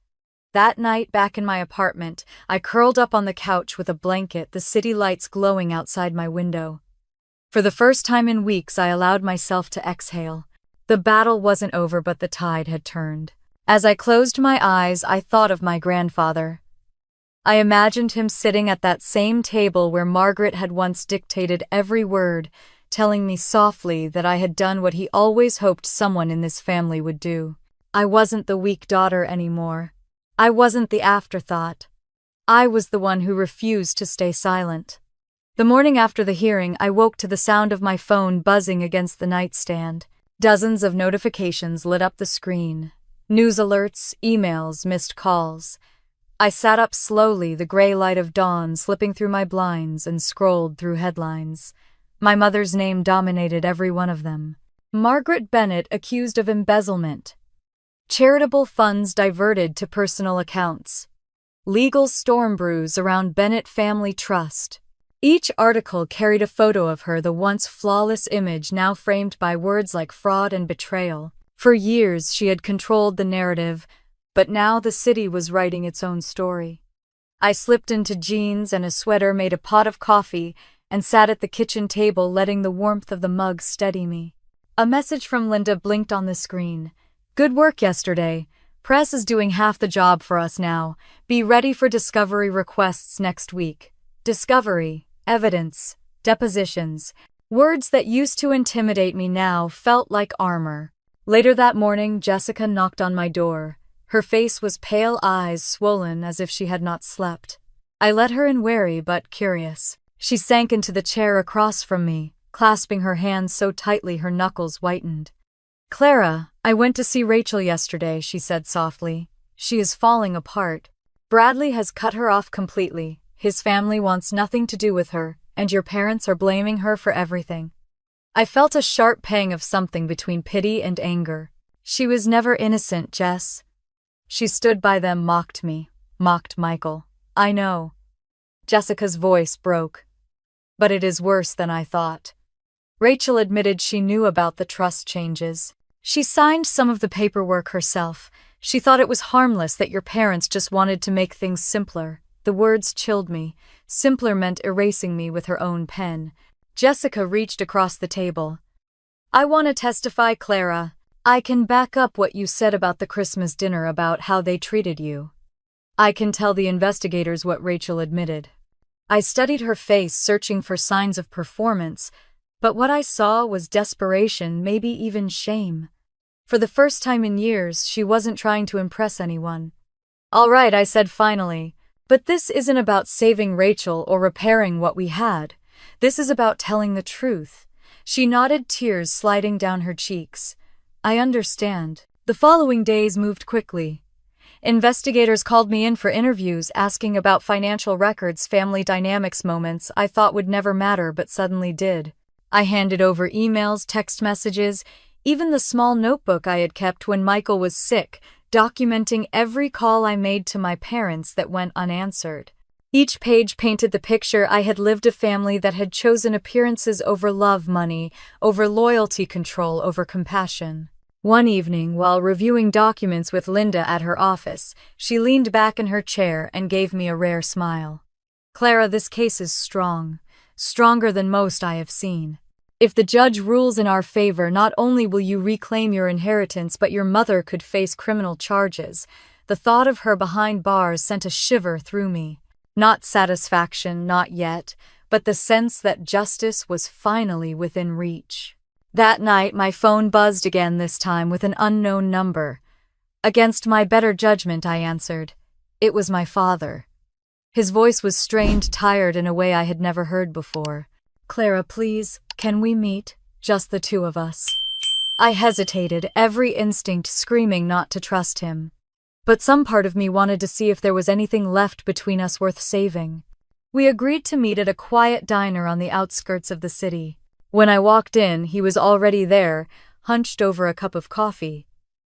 That night, back in my apartment, I curled up on the couch with a blanket, the city lights glowing outside my window. For the first time in weeks, I allowed myself to exhale. The battle wasn't over, but the tide had turned. As I closed my eyes, I thought of my grandfather. I imagined him sitting at that same table where Margaret had once dictated every word, telling me softly that I had done what he always hoped someone in this family would do. I wasn't the weak daughter anymore. I wasn't the afterthought. I was the one who refused to stay silent. The morning after the hearing, I woke to the sound of my phone buzzing against the nightstand. Dozens of notifications lit up the screen. News alerts, emails, missed calls. I sat up slowly, the gray light of dawn slipping through my blinds, and scrolled through headlines. My mother's name dominated every one of them. Margaret Bennett accused of embezzlement. Charitable funds diverted to personal accounts. Legal storm brews around Bennett Family Trust. Each article carried a photo of her, the once flawless image now framed by words like fraud and betrayal. For years she had controlled the narrative, but now the city was writing its own story. I slipped into jeans and a sweater, made a pot of coffee, and sat at the kitchen table, letting the warmth of the mug steady me. A message from Linda blinked on the screen. "Good work yesterday. Press is doing half the job for us now. Be ready for discovery requests next week." Discovery, evidence, depositions. Words that used to intimidate me now felt like armor. Later that morning, Jessica knocked on my door. Her face was pale, eyes swollen as if she had not slept. I let her in, wary but curious. She sank into the chair across from me, clasping her hands so tightly her knuckles whitened. "Clara, I went to see Rachel yesterday," she said softly. "She is falling apart. Bradley has cut her off completely. His family wants nothing to do with her, and your parents are blaming her for everything." I felt a sharp pang of something between pity and anger. She was never innocent, Jess. She stood by them, mocked me, mocked Michael. "I know." Jessica's voice broke. "But it is worse than I thought." Rachel admitted she knew about the trust changes. She signed some of the paperwork herself. She thought it was harmless, that your parents just wanted to make things simpler. The words chilled me. Simpler meant erasing me with her own pen. Jessica reached across the table. "I want to testify, Clara. I can back up what you said about the Christmas dinner, about how they treated you. I can tell the investigators what Rachel admitted." I studied her face, searching for signs of performance, but what I saw was desperation, maybe even shame. For the first time in years, she wasn't trying to impress anyone. "All right," I said finally. "But this isn't about saving Rachel or repairing what we had. This is about telling the truth." She nodded, tears sliding down her cheeks. "I understand." The following days moved quickly. Investigators called me in for interviews, asking about financial records, family dynamics, moments I thought would never matter but suddenly did. I handed over emails, text messages, even the small notebook I had kept when Michael was sick, documenting every call I made to my parents that went unanswered. Each page painted the picture. I had lived a family that had chosen appearances over love, money over loyalty, control over compassion. One evening, while reviewing documents with Linda at her office, she leaned back in her chair and gave me a rare smile. "Clara, this case is strong, stronger than most I have seen. If the judge rules in our favor, not only will you reclaim your inheritance, but your mother could face criminal charges." The thought of her behind bars sent a shiver through me. Not satisfaction, not yet, but the sense that justice was finally within reach. That night, my phone buzzed again, this time with an unknown number. Against my better judgment, I answered. It was my father. His voice was strained, tired in a way I had never heard before. "Clara, please, can we meet? Just the two of us." I hesitated, every instinct screaming not to trust him. But some part of me wanted to see if there was anything left between us worth saving. We agreed to meet at a quiet diner on the outskirts of the city. When I walked in, he was already there, hunched over a cup of coffee.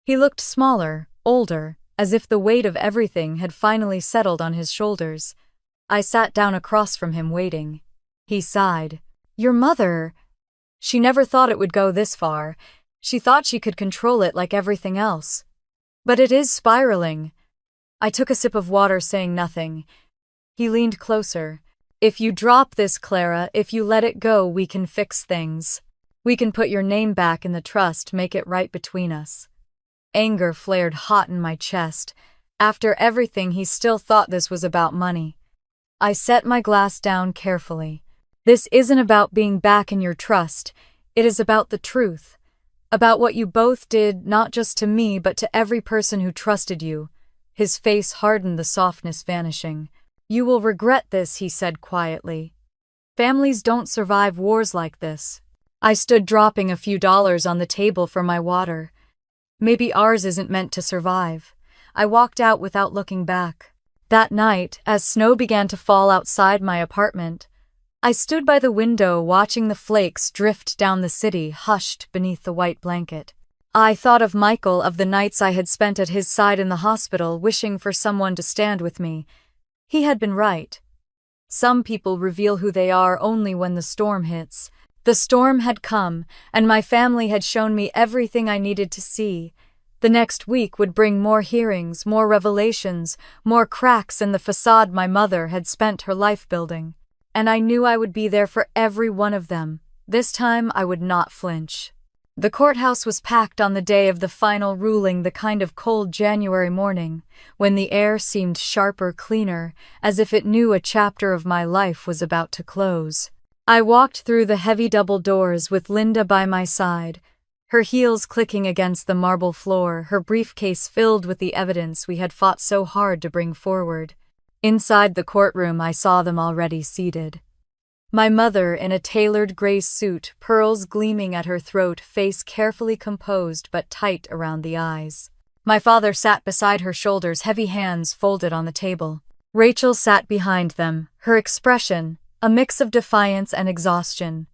He looked smaller, older, as if the weight of everything had finally settled on his shoulders. I sat down across from him, waiting. He sighed. "Your mother..." She never thought it would go this far. She thought she could control it like everything else. But it is spiraling. I took a sip of water, saying nothing. He leaned closer. "If you drop this, Clara, if you let it go, we can fix things. We can put your name back in the trust, make it right between us." Anger flared hot in my chest. After everything, he still thought this was about money. I set my glass down carefully. "This isn't about being back in your trust. It is about the truth. About what you both did, not just to me, but to every person who trusted you." His face hardened, the softness vanishing. "You will regret this," he said quietly. "Families don't survive wars like this." I stood, dropping a few dollars on the table for my water. Maybe ours isn't meant to survive. I walked out without looking back. That night, as snow began to fall outside my apartment, I stood by the window watching the flakes drift down the city, hushed beneath the white blanket. I thought of Michael, of the nights I had spent at his side in the hospital, wishing for someone to stand with me. He had been right. Some people reveal who they are only when the storm hits. The storm had come, and my family had shown me everything I needed to see. The next week would bring more hearings, more revelations, more cracks in the facade my mother had spent her life building. And I knew I would be there for every one of them. This time I would not flinch. The courthouse was packed on the day of the final ruling, the kind of cold January morning, when the air seemed sharper, cleaner, as if it knew a chapter of my life was about to close. I walked through the heavy double doors with Linda by my side, her heels clicking against the marble floor, her briefcase filled with the evidence we had fought so hard to bring forward. Inside the courtroom, I saw them already seated. My mother in a tailored gray suit, pearls gleaming at her throat, face carefully composed but tight around the eyes. My father sat beside her shoulders, heavy hands folded on the table. Rachel sat behind them, her expression a mix of defiance and exhaustion,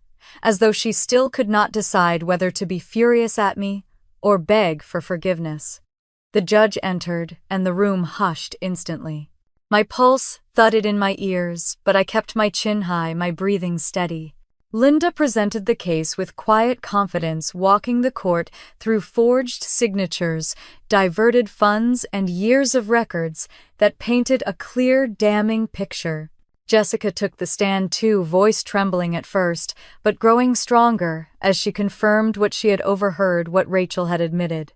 as though she still could not decide whether to be furious at me or beg for forgiveness. The judge entered, and the room hushed instantly. My pulse thudded in my ears, but I kept my chin high, my breathing steady. Linda presented the case with quiet confidence, walking the court through forged signatures, diverted funds, and years of records that painted a clear, damning picture. Jessica took the stand too, voice trembling at first, but growing stronger as she confirmed what she had overheard, what Rachel had admitted.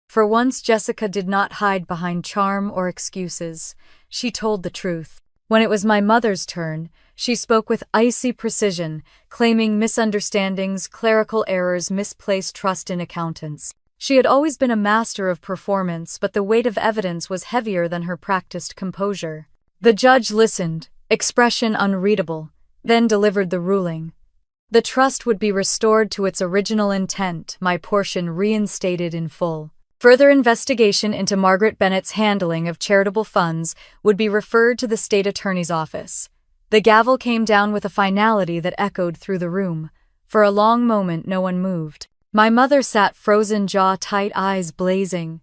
For once, Jessica did not hide behind charm or excuses. She told the truth. When it was my mother's turn, she spoke with icy precision, claiming misunderstandings, clerical errors, misplaced trust in accountants. She had always been a master of performance, but the weight of evidence was heavier than her practiced composure. The judge listened, expression unreadable, then delivered the ruling. The trust would be restored to its original intent, my portion reinstated in full. Further investigation into Margaret Bennett's handling of charitable funds would be referred to the state attorney's office. The gavel came down with a finality that echoed through the room. For a long moment, no one moved. My mother sat frozen, jaw tight, eyes blazing.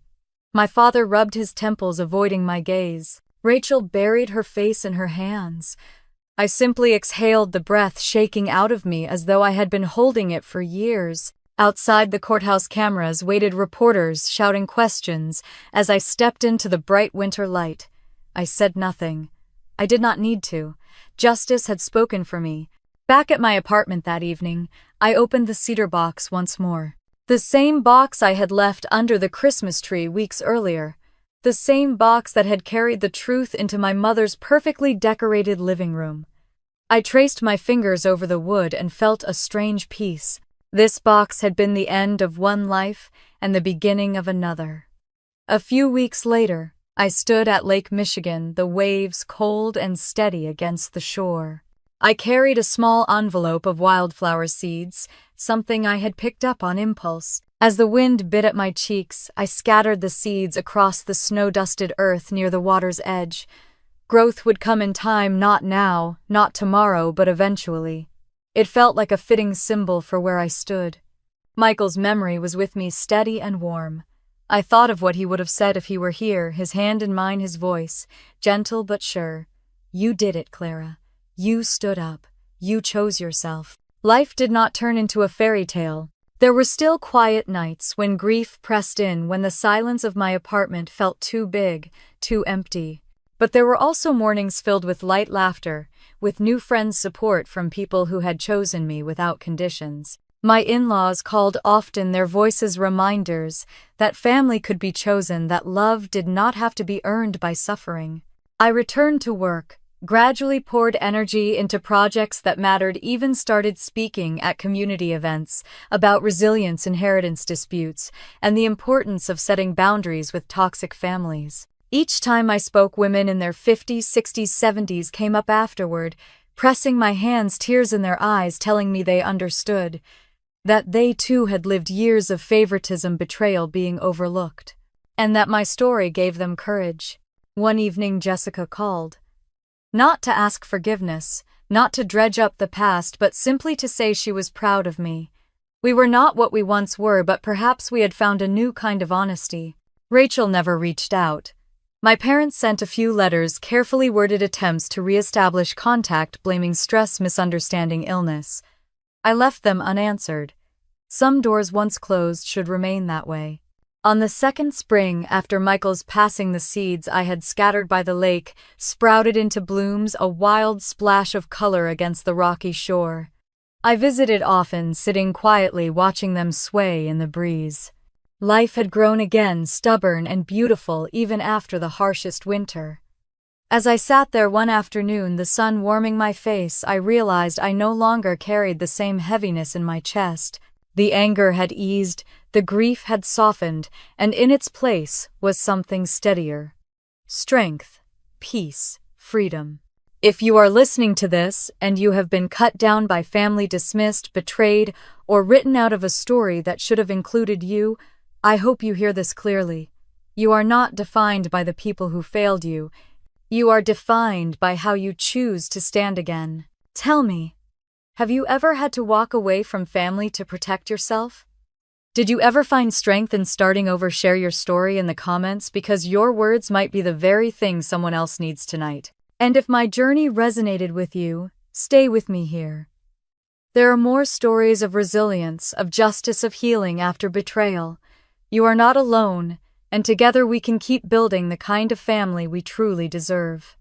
My father rubbed his temples, avoiding my gaze. Rachel buried her face in her hands. I simply exhaled, the breath shaking out of me as though I had been holding it for years. Outside, the courthouse cameras waited, reporters shouting questions. As I stepped into the bright winter light, I said nothing. I did not need to. Justice had spoken for me. Back at my apartment that evening, I opened the cedar box once more. The same box I had left under the Christmas tree weeks earlier. The same box that had carried the truth into my mother's perfectly decorated living room. I traced my fingers over the wood and felt a strange peace. This box had been the end of one life and the beginning of another. A few weeks later, I stood at Lake Michigan, the waves cold and steady against the shore. I carried a small envelope of wildflower seeds, something I had picked up on impulse. As the wind bit at my cheeks, I scattered the seeds across the snow-dusted earth near the water's edge. Growth would come in time, not now, not tomorrow, but eventually. It felt like a fitting symbol for where I stood. Michael's memory was with me, steady and warm. I thought of what he would have said if he were here, his hand in mine, his voice, gentle but sure. You did it, Clara. You stood up. You chose yourself. Life did not turn into a fairy tale. There were still quiet nights when grief pressed in, when the silence of my apartment felt too big, too empty. But there were also mornings filled with light laughter, with new friends' support from people who had chosen me without conditions. My in-laws called often, their voices reminders that family could be chosen, that love did not have to be earned by suffering. I returned to work, gradually poured energy into projects that mattered, even started speaking at community events about resilience, inheritance disputes, and the importance of setting boundaries with toxic families. Each time I spoke, women in their 50s, 60s, 70s came up afterward, pressing my hands, tears in their eyes, telling me they understood, that they too had lived years of favoritism, betrayal, being overlooked, and that my story gave them courage. One evening Jessica called. Not to ask forgiveness, not to dredge up the past, but simply to say she was proud of me. We were not what we once were, but perhaps we had found a new kind of honesty. Rachel never reached out. My parents sent a few letters, carefully worded attempts to re-establish contact, blaming stress, misunderstanding, illness. I left them unanswered. Some doors once closed should remain that way. On the second spring after Michael's passing, the seeds I had scattered by the lake sprouted into blooms, a wild splash of color against the rocky shore. I visited often, sitting quietly watching them sway in the breeze. Life had grown again, stubborn and beautiful even after the harshest winter. As I sat there one afternoon, the sun warming my face, I realized I no longer carried the same heaviness in my chest. The anger had eased, the grief had softened, and in its place was something steadier. Strength, peace, freedom. If you are listening to this and you have been cut down by family, dismissed, betrayed, or written out of a story that should have included you, I hope you hear this clearly. You are not defined by the people who failed you. You are defined by how you choose to stand again. Tell me, have you ever had to walk away from family to protect yourself? Did you ever find strength in starting over? Share your story in the comments, because your words might be the very thing someone else needs tonight. And if my journey resonated with you, stay with me here. There are more stories of resilience, of justice, of healing after betrayal. You are not alone, and together we can keep building the kind of family we truly deserve.